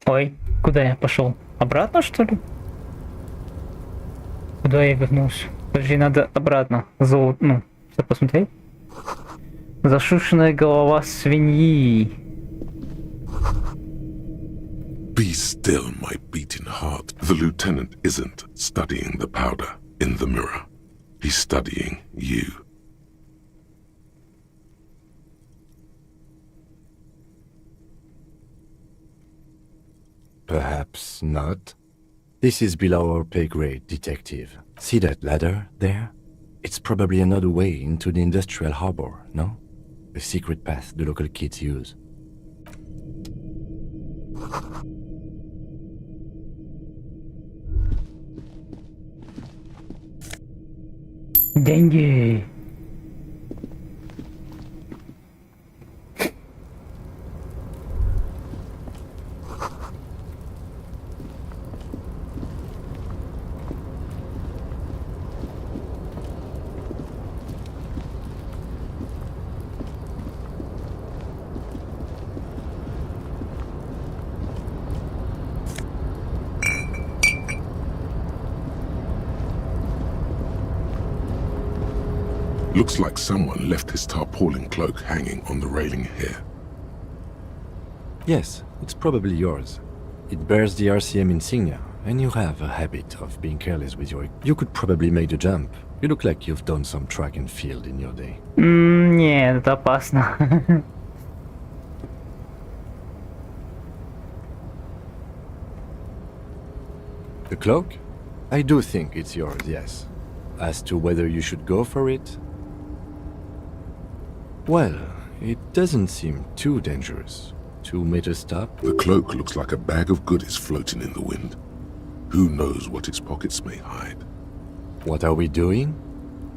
B: Ой, куда я пошел? Обратно, что ли? Куда я вернулся? Подожди, надо обратно. Ну, что посмотреть? Зашушенная голова свиньи.
D: Be still, my beating heart. The lieutenant isn't studying the powder in the mirror. He's studying you.
G: Perhaps not. This is below our pay grade, detective. See that ladder there? It's probably another way into the industrial harbor, no? A secret path the local kids use.
B: Деньги.
D: Looks like someone left his tarpaulin cloak hanging on the railing here.
G: Yes, it's probably yours. It bears the RCM insignia, and you have a habit of being careless with your... You could probably make the jump. You look like you've done some track and field in your day.
B: Нет, это опасно.
G: The cloak? I do think it's yours, yes. As to whether you should go for it... Well, it doesn't seem too dangerous. 2 meters top.
D: The cloak looks like a bag of goodies floating in the wind. Who knows what its pockets may hide?
G: What are we doing?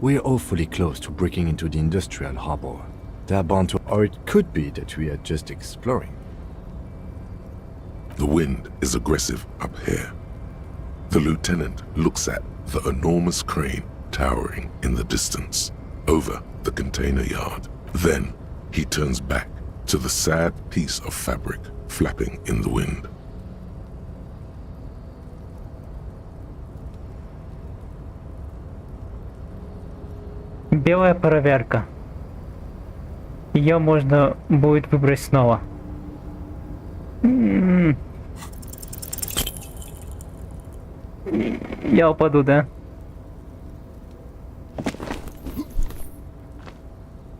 G: We're awfully close to breaking into the industrial harbor. They're bound to... Or it could be that we are just exploring.
D: The wind is aggressive up here. The lieutenant looks at the enormous crane towering in the distance over the container yard. Then he turns back to the sad piece of fabric flapping in the wind.
B: Белая проверка. Ее можно будет выбрать снова. Я упаду, да?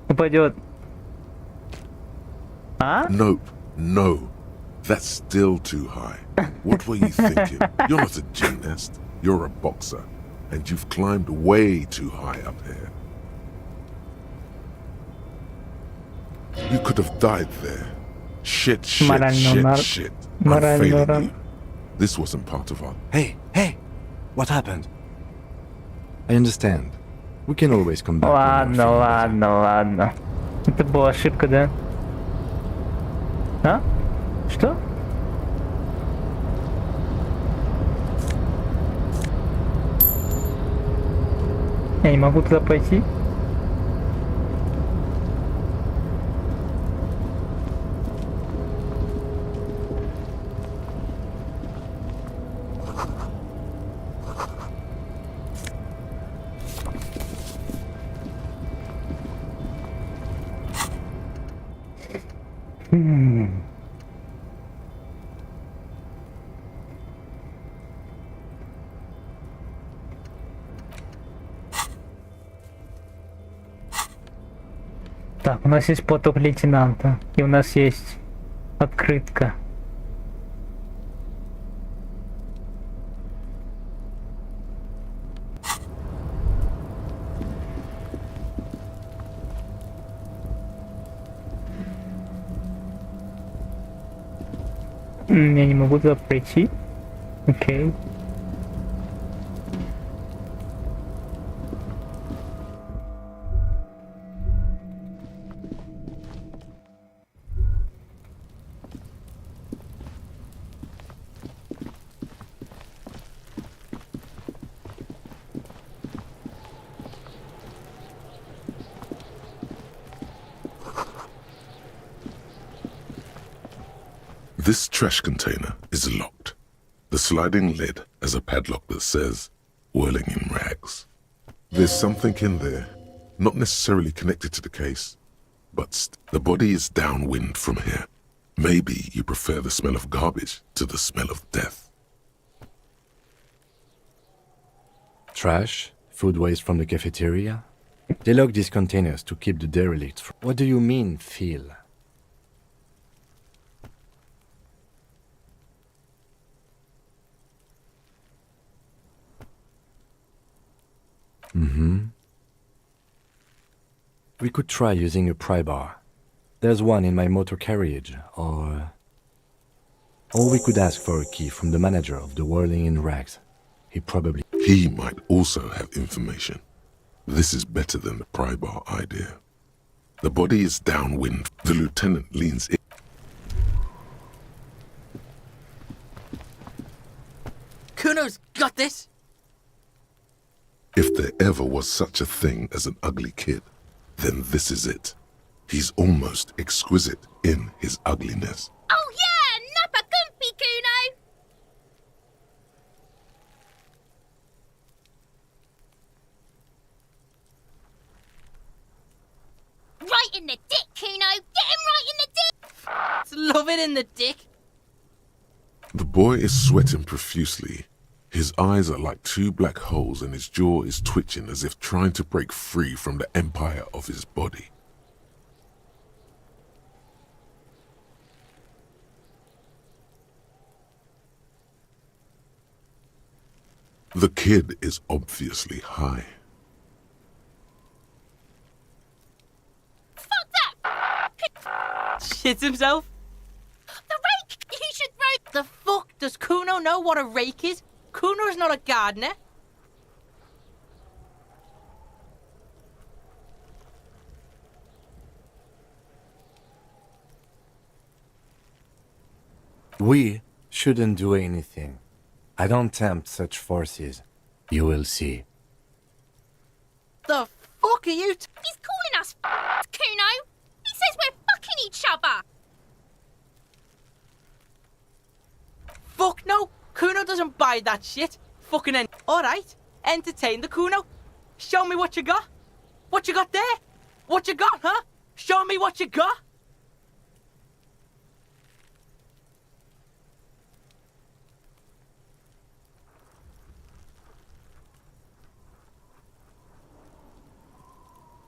B: Упадет. А?
D: Nope, no. That's still too high. What were you thinking? You're not a gymnast. You're a boxer. And you've climbed way too high up here. You could have died there. Shit. I'm failing you. This wasn't part of our...
G: Hey! What happened? I understand. We can always come back.
B: Ладно. Это была ошибка, да? А? Что? Я не могу туда пойти. Так, у нас есть поток лейтенанта. И у нас есть открытка. Я не могу туда пройти. Окей.
D: This trash container is locked. The sliding lid has a padlock that says, whirling in rags. There's something in there, not necessarily connected to the case, but the body is downwind from here. Maybe you prefer the smell of garbage to the smell of death.
G: Trash? Food waste from the cafeteria? They lock these containers to keep the derelicts from... What do you mean, feel? We could try using a pry bar. There's one in my motor carriage, or we could ask for a key from the manager of the Whirling in Rags.
D: He might also have information. This is better than the pry bar idea. The body is downwind. The lieutenant leans in.
K: Kuno's got this!
D: If there ever was such a thing as an ugly kid, then this is it. He's almost exquisite in his ugliness.
J: Oh yeah, nappa gumpy, Kuno! Right in the dick, Kuno! Get him right in the dick!
K: Love it in the dick!
D: The boy is sweating profusely. His eyes are like two black holes and his jaw is twitching as if trying to break free from the empire of his body. The kid is obviously high.
J: Fuck that!
K: Shits himself?
J: The rake! You should throw...
K: The fuck? Does Kuno know what a rake is? Kuno's not a gardener.
G: We shouldn't do anything. I don't tempt such forces. You will see.
K: The fuck are you
J: He's calling us Kuno! He says we're fucking each other!
K: Fuck no! Kuno doesn't buy that shit. Fucking Alright, entertain the Kuno. Show me what you got. What you got there? What you got, huh? Show me what you got.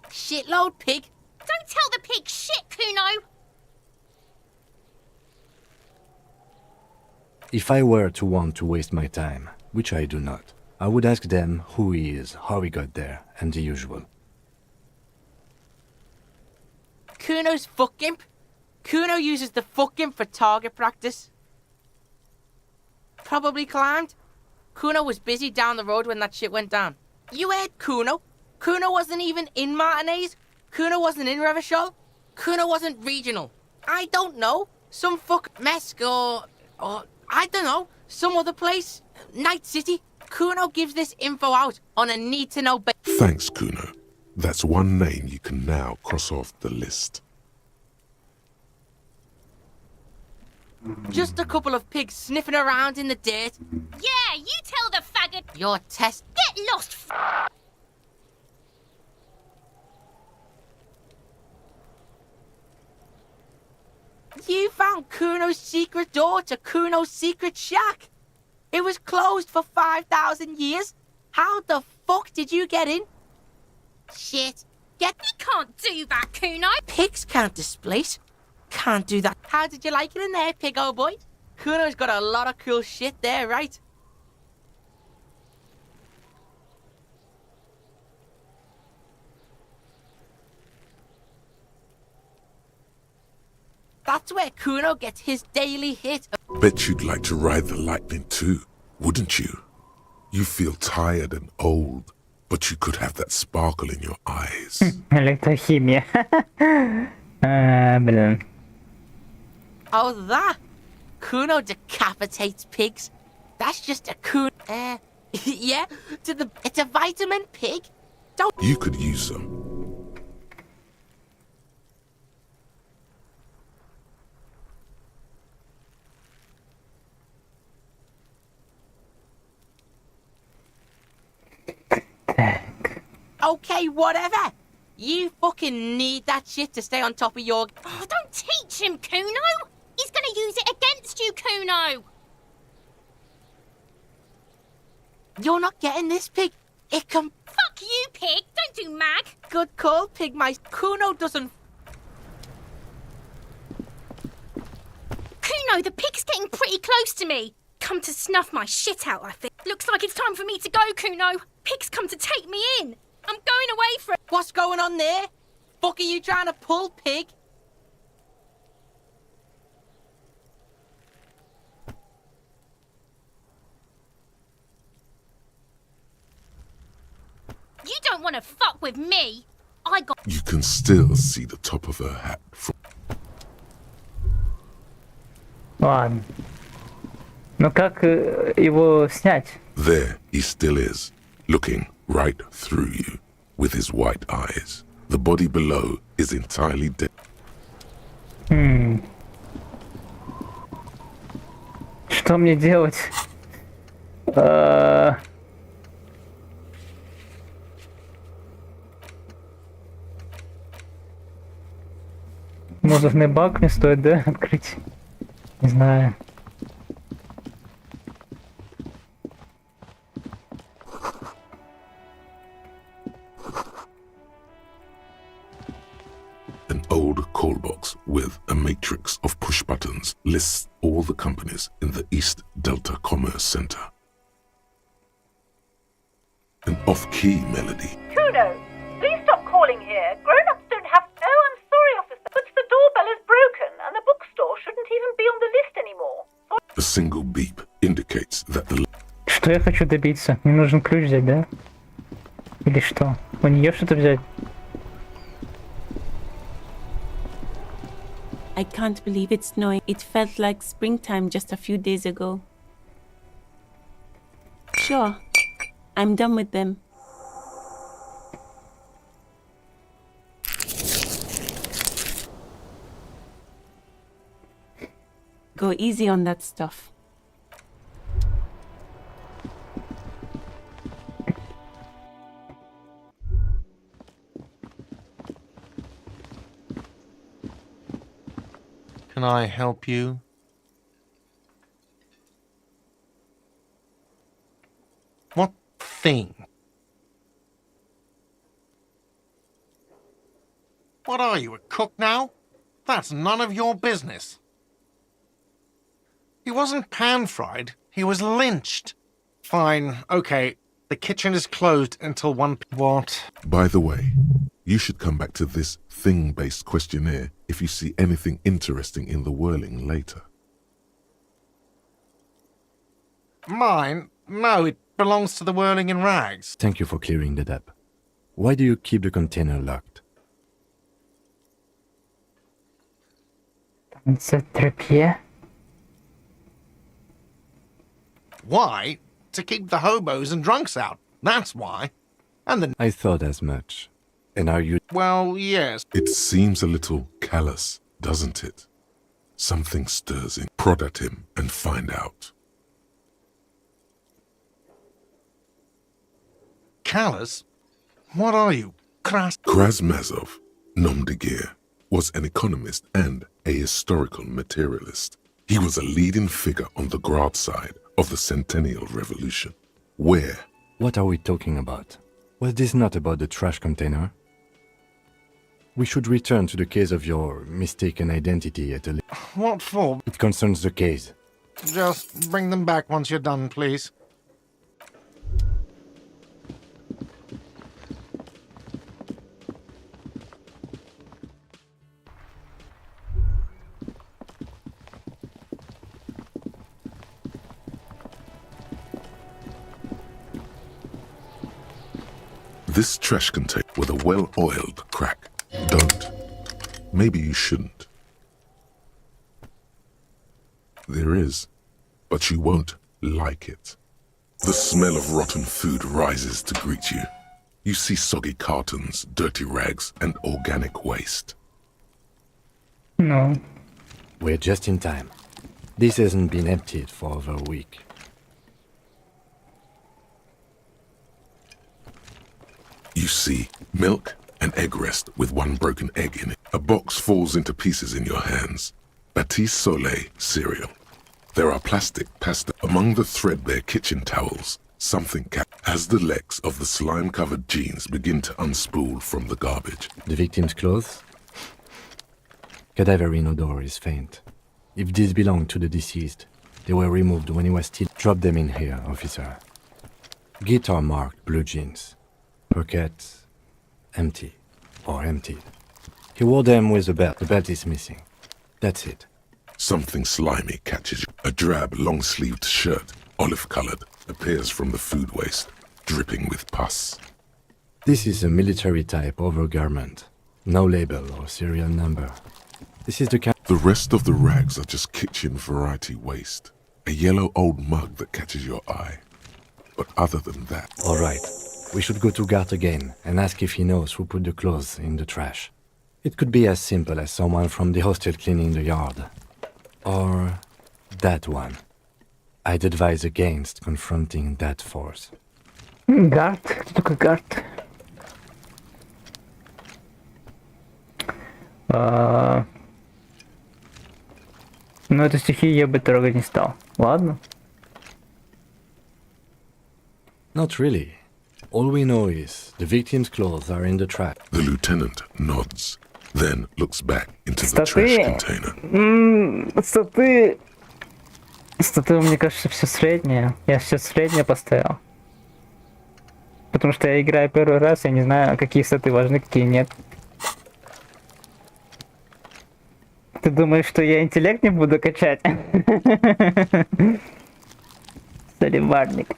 K: Shitload pig.
J: Don't tell the pig shit, Kuno!
G: If I were to want to waste my time, which I do not, I would ask them who he is, how he got there, and the usual.
K: Kuno's fuck gimp. Kuno uses the fuck gimp for target practice. Probably climbed. Kuno was busy down the road when that shit went down. You heard Kuno? Kuno wasn't even in Martinez. Kuno wasn't in Revachol. Kuno wasn't regional. I don't know. Some fuck Mesk or I don't know. Some other place. Night City. Kuno gives this info out on a need-to-know basis.
D: Thanks, Kuno. That's one name you can now cross off the list.
K: Just a couple of pigs sniffing around in the dirt.
J: Yeah, you tell the faggot.
K: Your test.
J: Get lost.
K: You found Kuno's secret door to Kuno's secret shack. It was closed for 5,000 years. How the fuck did you get in? Shit. Get.
J: You can't do that, Kuno.
K: Pigs can't displace. Can't do that. How did you like it in there, pig old boy? Kuno's got a lot of cool shit there, right? That's where Kuno gets his daily hit.
D: Bet you'd like to ride the lightning too, wouldn't you? You feel tired and old, but you could have that sparkle in your eyes.
B: Электрохимия. Блин.
K: Oh, that? Kuno decapitates pigs. That's just a Kuno. Yeah, it's a vitamin pig. Don't.
D: You could use some.
K: Okay, whatever. You fucking need that shit to stay on top of your.
J: Oh, don't teach him, Kuno. He's gonna use it against you, Kuno.
K: You're not getting this pig. It can.
J: Fuck you, pig. Don't do mag.
K: Good call, pig mice. Kuno doesn't.
J: Kuno, the pig's getting pretty close to me. Come to snuff my shit out, I think. Looks like it's time for me to go, Kuno. Pig's come to take me in. I'm going away for it.
K: What's going on there? Fuck are you trying to pull, pig?
J: You don't want to fuck with me. I got.
D: You can still see the top of her hat from...
B: Ладно. Но как его снять?
D: There he still is, looking right through you with his white eyes. The body below is entirely dead.
B: Что мне делать? Мозговный баг мне стоит, да, открыть? Не знаю.
D: An old call box with a matrix of push buttons lists all the companies in the East Delta Commerce Center. An off-key melody.
L: Kuno, please stop calling here. Grown-ups don't have... Oh, I'm sorry, officer, but the doorbell is broken and the bookstore shouldn't even be on the list anymore.
D: A single beep indicates that the...
B: Что я хочу добиться? Мне нужен ключ взять, да? Или что? У нее что-то взять?
I: I can't believe it's snowing. It felt like springtime just a few days ago. Sure, I'm done with them. Go easy on that stuff.
F: Can I help you? What thing? What are you, a cook now? That's none of your business. He wasn't pan-fried, he was lynched. Fine, okay, the kitchen is closed until 1 p.m. What?
D: By the way, you should come back to this thing-based questionnaire if you see anything interesting in the whirling later.
F: Mine? No, it belongs to the whirling in rags.
G: Thank you for clearing that up. Why do you keep the container locked?
B: It's a trappier.
F: Why? to keep the hobos and drunks out. That's why. And the...
G: I thought as much. And are you...
F: Well, yes.
D: It seems a little callous, doesn't it? Something stirs in. Prod at him and find out.
F: Callous? What are you?
D: Krasmazov, nom de guerre, was an economist and a historical materialist. He was a leading figure on the Grad side of the Centennial Revolution. Where?
G: What are we talking about? Was this not about the trash container? We should return to the case of your mistaken identity at a...
F: What for?
G: It concerns the case.
F: Just bring them back once you're done, please.
D: This trash container with a well-oiled crack. Don't. Maybe you shouldn't. There is, but you won't like it. The smell of rotten food rises to greet you. You see soggy cartons, dirty rags, and organic waste.
B: No.
G: We're just in time. This hasn't been emptied for over a week.
D: You see milk and egg rest with one broken egg in it. A box falls into pieces in your hands. Batiste Soleil cereal. There are plastic pasta among the threadbare kitchen towels. Something as the legs of the slime-covered jeans begin to unspool from the garbage.
G: The victim's clothes? Cadaverine odor is faint. If these belong to the deceased, they were removed when he was still... Drop them in here, officer. Guitar marked blue jeans. Pockets empty or emptied. He wore them with a belt. The belt is missing. That's it.
D: Something slimy catches you. A drab, long-sleeved shirt, olive-colored, appears from the food waste, dripping with pus.
G: This is a military-type overgarment. No label or serial number. This is the kind...
D: The rest of the rags are just kitchen variety waste. A yellow old mug that catches your eye. But other than that...
G: All right. We should go to Gart again and ask if he knows who put the clothes in the trash. It could be as simple as someone from the hostel cleaning the yard. Or that one. I'd advise against confronting that force.
B: Gart? Кто такой Гарт? Ну, эту стихию я бы трогать не стал. Ладно.
G: Not really. All we know is the victim's clothes are in the trash.
D: The lieutenant nods, then looks back into the trash container.
B: Статы, мне кажется, все среднее. Я сейчас среднее поставил. Потому что я играю первый раз, я не знаю, какие статы важны, какие нет. Ты думаешь, что я интеллект не буду качать? Соливарник.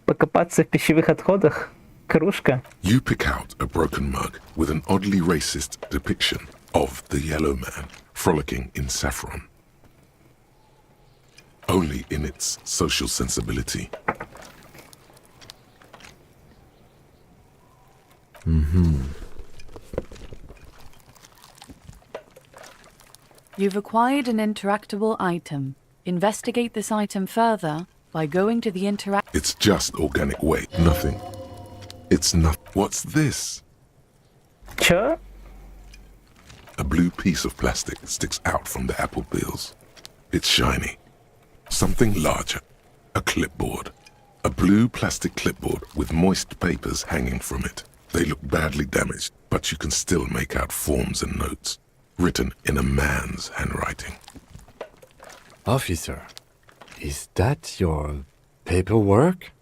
B: Покопаться в пищевых отходах? Кружка?
D: You pick out a broken mug with an oddly racist depiction of the yellow man frolicking in saffron. Only in its social sensibility.
H: You've acquired an interactable item. Investigate this item further by going to the
D: It's just organic waste. Nothing. It's not. What's this?
B: Чё?
D: A blue piece of plastic sticks out from the apple peels. It's shiny. Something larger. A clipboard. A blue plastic clipboard with moist papers hanging from it. They look badly damaged, but you can still make out forms and notes, written in a man's handwriting.
G: Officer, is that your paperwork?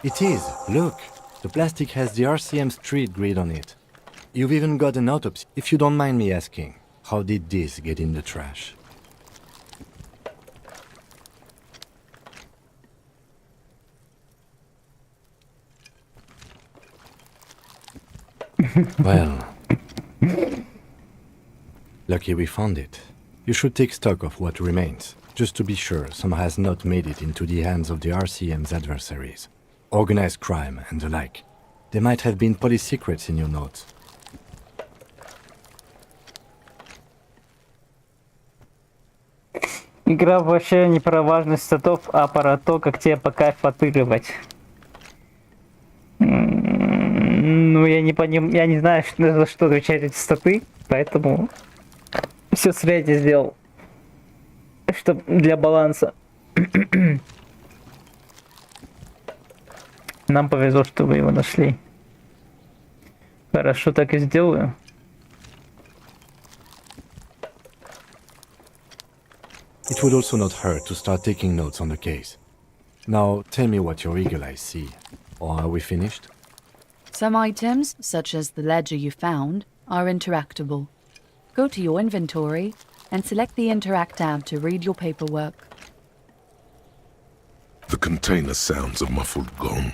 G: It is. Look, the plastic has the RCM street grid on it. You've even got an autopsy. If you don't mind me asking, how did this get in the trash? Well, lucky we found it. You should take stock of what remains. just to be sure some has not made it into the hands of the RCM's adversaries. Organized crime and the like. There might have been police secrets in your notes.
B: Игра вообще не про важность статов, а про то, как тебе по кайфу отыгрывать. Ну, я не знаю, за что отвечают эти статы, поэтому все средне сделал, чтобы для баланса. Нам повезло, что вы его нашли. Хорошо, так и сделаю.
G: It would also not hurt to start taking notes on the case. Now, tell me what your eagle eyes see. Or are we finished?
H: Some items, such as the ledger you found, are interactable. Go to your inventory and select the Interact tab to read your paperwork.
D: The container sounds a muffled gong.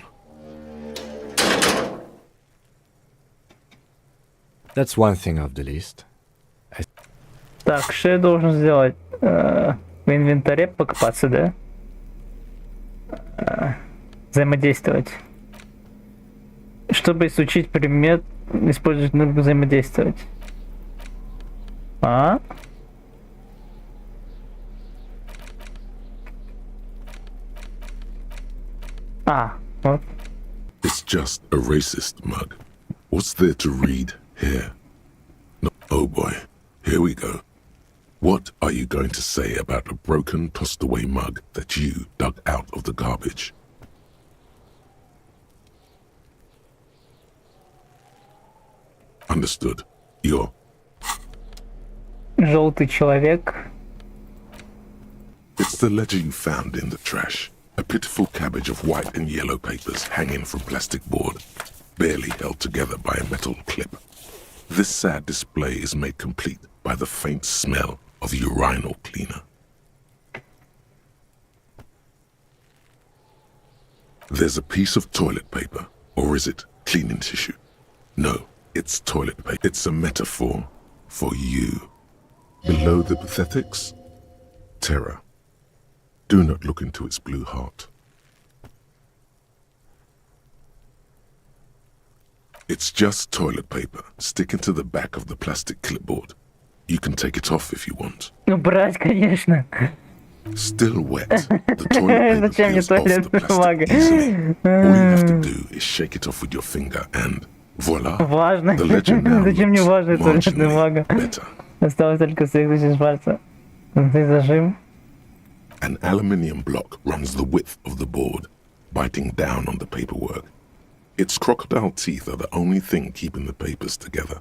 G: That's one thing off the list.
B: Так, что я должен сделать? В инвентаре покопаться, да? Взаимодействовать. Чтобы изучить предмет, использовать кнопку взаимодействовать. А? Вот.
D: It's just a racist mug. What's there to read here? No, oh boy, here we go. What are you going to say about a broken, tossed-away mug that you dug out of the garbage? Understood. You're...
B: Желтый человек.
D: It's the ledger you found in the trash. A pitiful cabbage of white and yellow papers hanging from plastic board, barely held together by a metal clip. This sad display is made complete by the faint smell of urinal cleaner. There's a piece of toilet paper, or is it cleaning tissue? No, it's toilet paper. It's a metaphor for you. Below the pathetics, terror. Do not look into its blue heart. It's just toilet paper sticking to the back of the plastic clipboard. You can take it off if you want.
B: Ну, брать, конечно.
D: Still wet. The toilet paper peels off the plastic easily. All you have to do is shake it off with your finger and voila.
B: Важно.
D: The legend now
B: Зачем мне важная
D: looks
B: туалетная бумага?
D: marginally better.
B: Осталось только соединить пальца. Ты зажим.
D: An aluminium block runs the width of the board, biting down on the paperwork. Its crocodile teeth are the only thing keeping the papers together.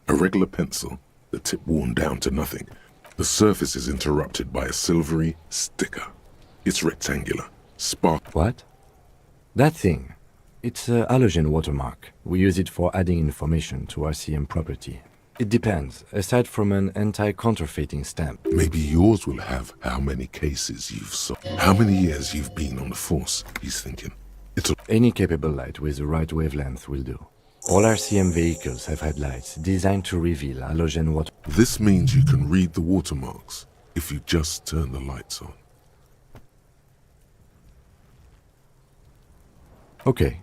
D: A regular pencil, the tip worn down to nothing. The surface is interrupted by a silvery sticker. It's rectangular, spark.
G: What? That thing. It's a halogen watermark. We use it for adding information to RCM property. It depends. Aside from an anti-counterfeiting stamp.
D: Maybe yours will have how many cases you've solved. How many years you've been on the force, he's thinking.
G: Any capable light with the right wavelength will do. All RCM vehicles have had lights designed to reveal halogen water.
D: This means you can read the watermarks if you just turn the lights on.
G: Okay.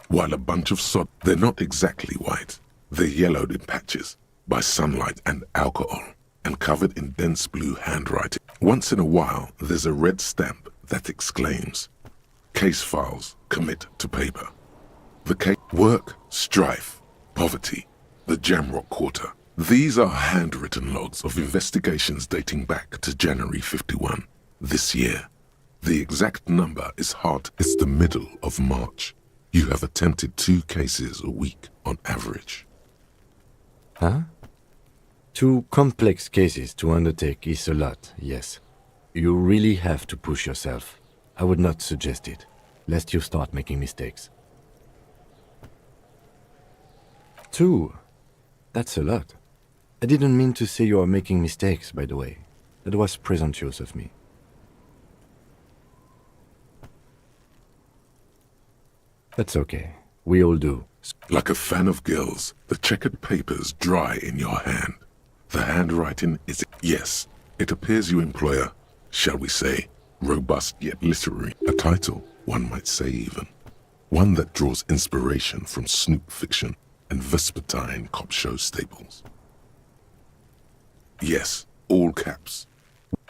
D: While a bunch of sod, they're not exactly white. They're yellowed in patches by sunlight and alcohol and covered in dense blue handwriting. Once in a while, there's a red stamp that exclaims, "Case files commit to paper." The case, work, strife, poverty, the Jamrock Quarter. These are handwritten logs of investigations dating back to January 51, this year. The exact number is hard. It's the middle of March. You have attempted 2 cases a week on average.
G: Huh? 2 complex cases to undertake is a lot, yes. You really have to push yourself. I would not suggest it, lest you start making mistakes. 2? That's a lot. I didn't mean to say you are making mistakes, by the way. That was presumptuous of me. That's okay. We all do.
D: Like a fan of girls, the checkered papers dry in your hand. The handwriting is... Yes, it appears you employ a shall we say, robust yet literary. A title, one might say even. One that draws inspiration from snoop fiction and vespertine cop show staples. Yes, all caps.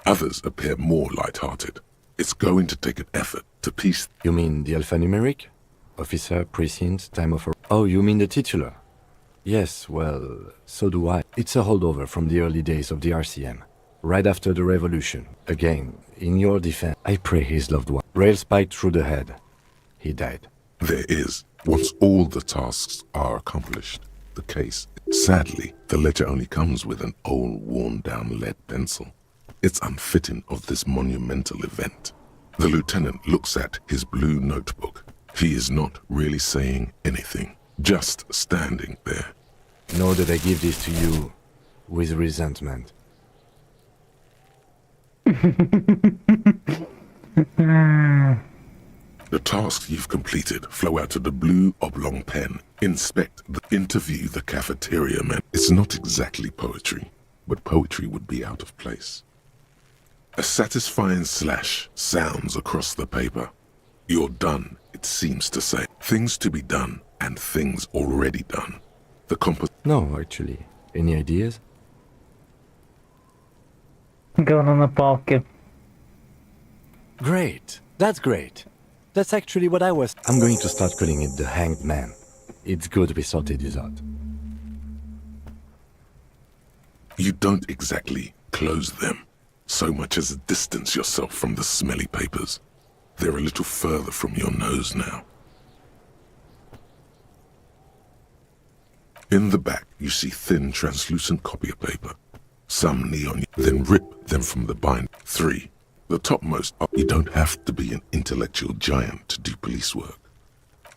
D: Others appear more light-hearted. It's going to take an effort to piece...
G: You mean the alphanumeric? Officer, precinct, time of... Oh, you mean the titular? Yes, well, so do I. It's a holdover from the early days of the RCM. Right after the revolution. Again, in your defense, I pray his loved one. Rail spiked through the head. He died.
D: There is, once all the tasks are accomplished, the case. Sadly, the letter only comes with an old, worn-down lead pencil. It's unfitting of this monumental event. The lieutenant looks at his blue notebook. He is not really saying anything, just standing there.
G: Know that I give this to you with resentment.
D: The tasks you've completed flow out of the blue oblong pen. Interview the cafeteria man. It's not exactly poetry, but poetry would be out of place. A satisfying slash sounds across the paper. You're done, it seems to say. Things to be done and things already done. The
G: No, actually. Any ideas?
B: Говно на палке.
G: Great. That's great. That's actually what I was... I'm going to start calling it the Hanged Man. It's good we sorted this out.
D: You don't exactly close them, so much as distance yourself from the smelly papers. They're a little further from your nose now. In the back, you see thin, translucent copy of paper. Some neon, then rip them from the bind. 3. The topmost, you don't have to be an intellectual giant to do police work.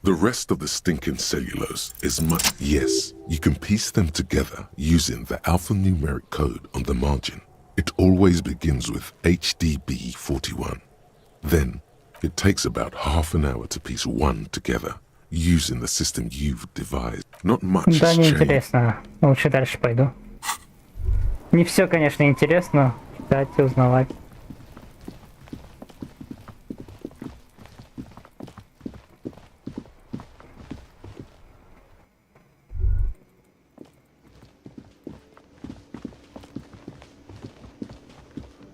D: The rest of the stinking cellulose is much. Yes, you can piece them together using the alphanumeric code on the margin. It always begins with HDB 41. Then, it takes about half an hour to piece one together, using the system you've devised. Not much
B: Да,
D: has
B: не
D: changed.
B: интересно. Лучше дальше пойду. Не все, конечно, интересно. Читать и узнавать.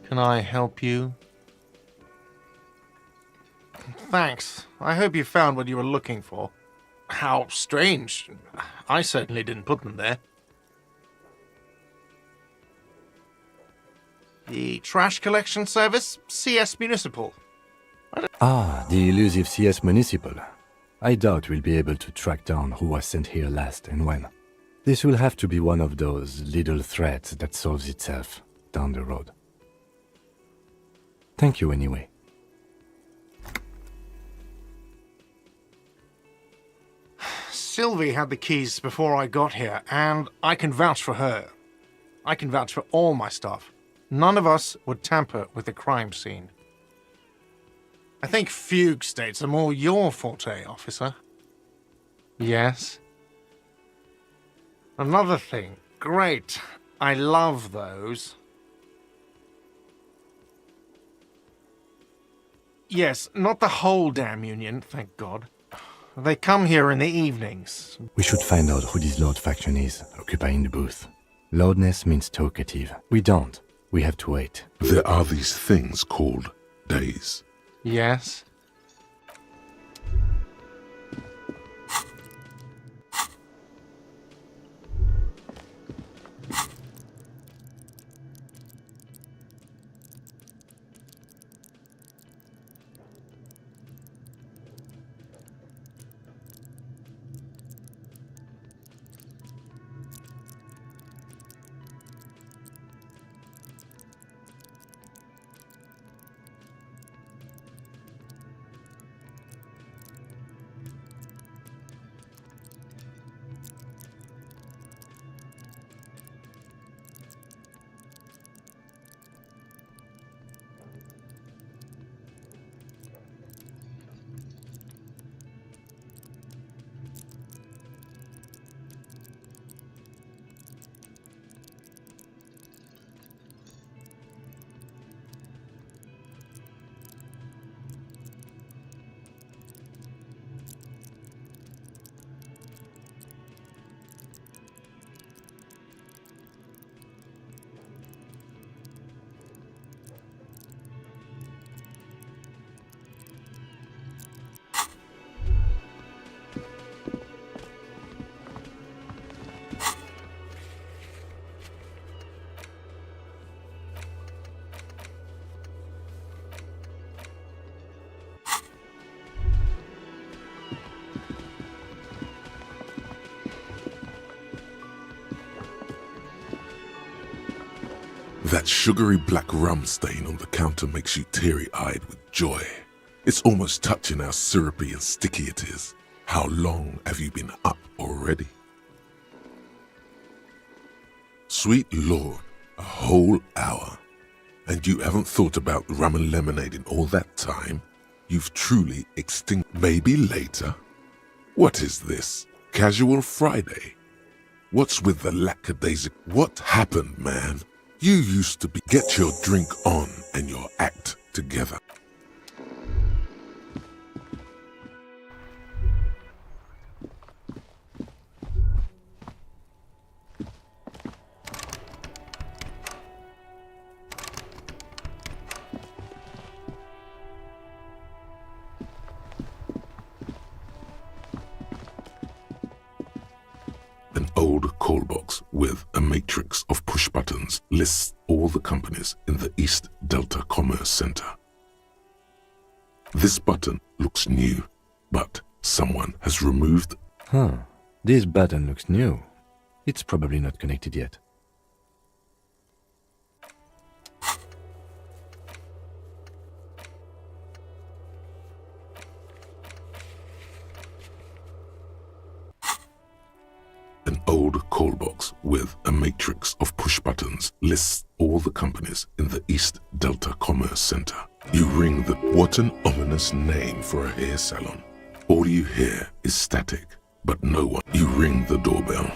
F: Can I help you? Thanks. I hope you found what you were looking for. How strange. I certainly didn't put them there. The trash collection service? CS Municipal.
G: Ah, the elusive CS Municipal. I doubt we'll be able to track down who was sent here last and when. This will have to be one of those little threats that solves itself down the road. Thank you anyway.
F: Sylvie had the keys before I got here, and I can vouch for her. I can vouch for all my stuff. None of us would tamper with the crime scene. I think fugue states are more your forte, officer. Yes? Another thing. Great. I love those. Yes, not the whole damn union, thank God. They come here in the evenings.
G: We should find out who this Lord faction is, occupying the booth. Loudness means talkative. We don't. We have to wait.
D: There are these things called days.
F: Yes?
D: That sugary black rum stain on the counter makes you teary-eyed with joy. It's almost touching how syrupy and sticky it is. How long have you been up already? Sweet Lord, a whole hour. And you haven't thought about rum and lemonade in all that time? You've truly extinct. Maybe later? What is this? Casual Friday? What's with the lackadaisic? What happened, man? You used to be. Get your drink on and your act together. An old call box with a matrix of push buttons lists all the companies in the East Delta Commerce Center. This button looks new, but someone has removed.
G: This button looks new. It's probably not connected yet.
D: An old call box with a matrix of push buttons lists all the companies in the East Delta Commerce Center. You ring the... What an ominous name for a hair salon. All you hear is static, but no one. You ring the doorbell.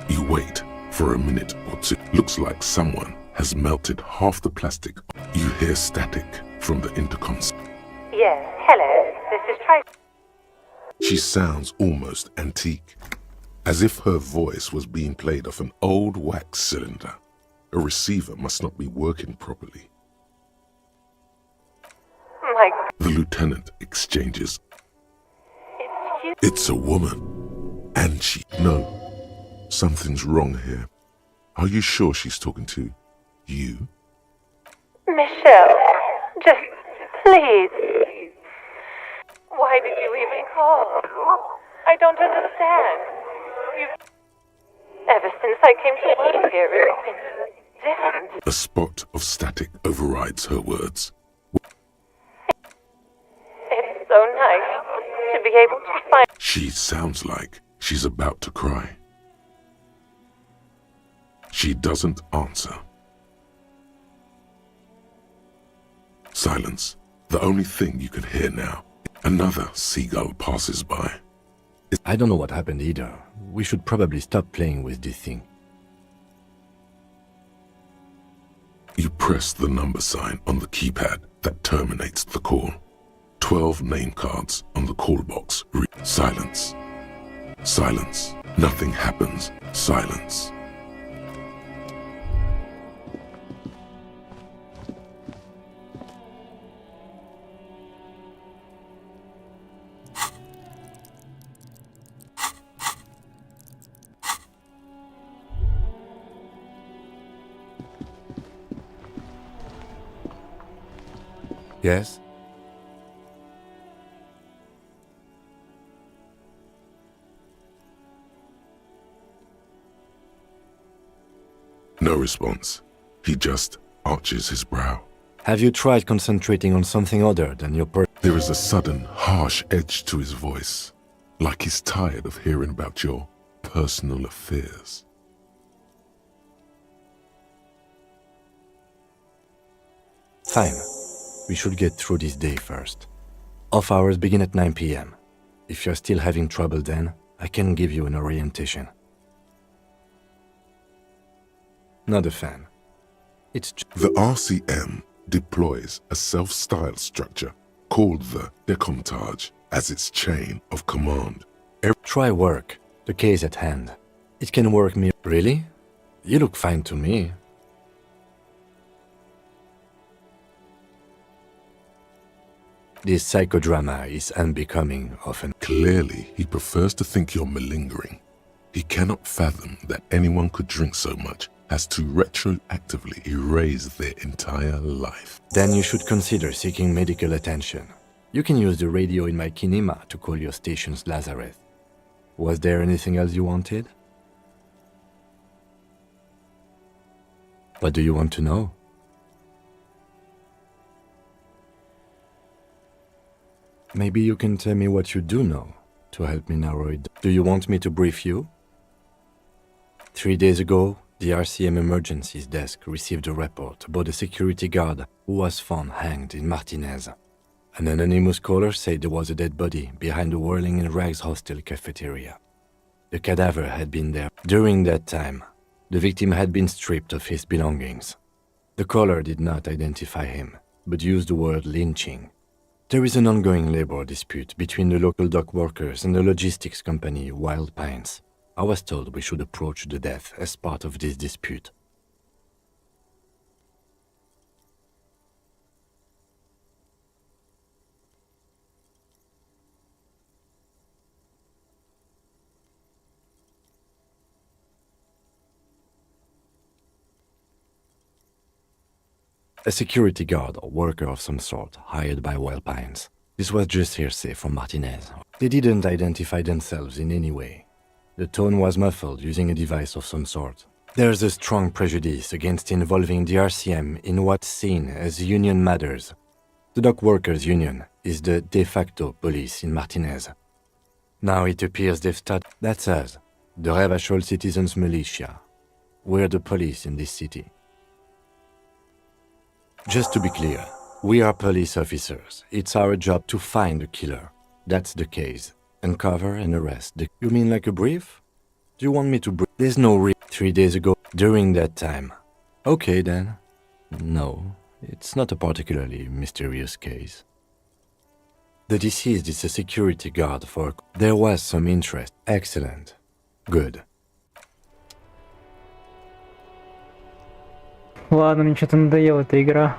D: You wait for a minute or two. Looks like someone has melted half the plastic. You hear static from the intercoms.
L: Yes, hello. This is Tracy.
D: She sounds almost antique, as if her voice was being played off an old wax cylinder. A receiver must not be working properly. The lieutenant exchanges. It's a woman. And she... No. Something's wrong here. Are you sure she's talking to you?
L: Michelle, just please. Why did you even call? I don't understand. Ever since I came to work here, it's been different.
D: A spot of static overrides her words.
L: It's so nice to be able to find...
D: She sounds like she's about to cry. She doesn't answer. Silence. The only thing you can hear now. Another seagull passes by.
G: I don't know what happened either. We should probably stop playing with this thing.
D: You press the number sign on the keypad that terminates the call. 12 name cards on the call box. Silence. Silence. Nothing happens. Silence.
G: Yes?
D: No response. He just arches his brow.
G: Have you tried concentrating on something other than your
D: There is a sudden, harsh edge to his voice, like he's tired of hearing about your personal affairs.
G: Fine. We should get through this day first. Off hours begin at 9 p.m. If you're still having trouble then, I can give you an orientation. Not a fan. It's
D: The RCM deploys a self-styled structure called the Decomptage as its chain of command.
G: Try work. The case at hand. It can work me. Really? You look fine to me. This psychodrama is unbecoming of an...
D: Clearly, he prefers to think you're malingering. He cannot fathom that anyone could drink so much as to retroactively erase their entire life.
G: Then you should consider seeking medical attention. You can use the radio in my kinema to call your station's Lazareth. Was there anything else you wanted? What do you want to know? Maybe you can tell me what you do know to help me narrow it. Do you want me to brief you? 3 days ago, the RCM Emergencies Desk received a report about a security guard who was found hanged in Martinez. An anonymous caller said there was a dead body behind the Whirling in Rags hostel cafeteria. The cadaver had been there. During that time, the victim had been stripped of his belongings. The caller did not identify him, but used the word lynching. There is an ongoing labor dispute between the local dock workers and the logistics company Wild Pines. I was told we should approach the death as part of this dispute. A security guard or worker of some sort, hired by Wild Pines. This was just hearsay from Martinez. They didn't identify themselves in any way. The tone was muffled using a device of some sort. There's a strong prejudice against involving the RCM in what's seen as union matters. The dock workers' union is the de facto police in Martinez. Now it appears they've started. That's us, the Revachol Citizens Militia. We're the police in this city. Just to be clear, we are police officers. It's our job to find the killer. That's the case. Uncover and arrest the... You mean like a brief? Do you want me to brief? There's no 3 days ago, during that time. Okay then. No, it's not a particularly mysterious case. The deceased is a security guard for... There was some interest. Excellent. Good.
B: Ладно, мне что-то надоела эта игра.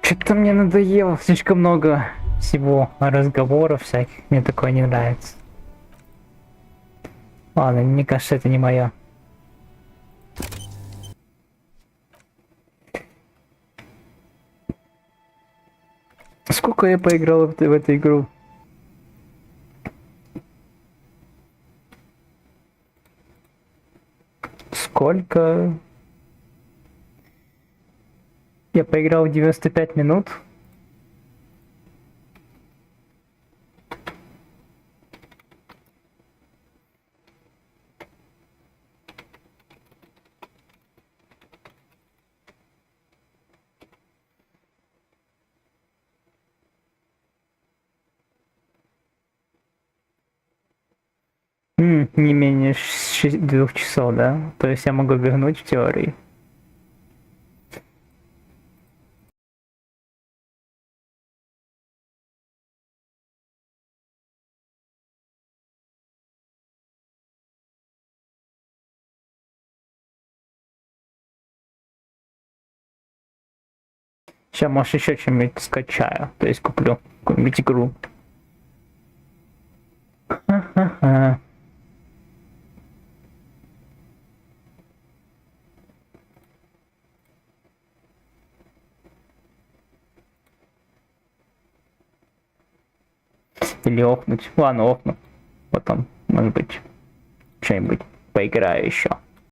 B: Что-то мне надоело, слишком много всего разговоров всяких, мне такое не нравится. Ладно, мне кажется, это не моё. Сколько я поиграл в эту игру? Сколько? Я поиграл 95 минут. Не менее 2 часов, да? То есть я могу вернуть в теории. Сейчас, может, еще что-нибудь скачаю, то есть куплю какую-нибудь игру. Ха-ха-ха. Или окнуть. Ладно, окну. Потом, может быть, что-нибудь поиграю еще.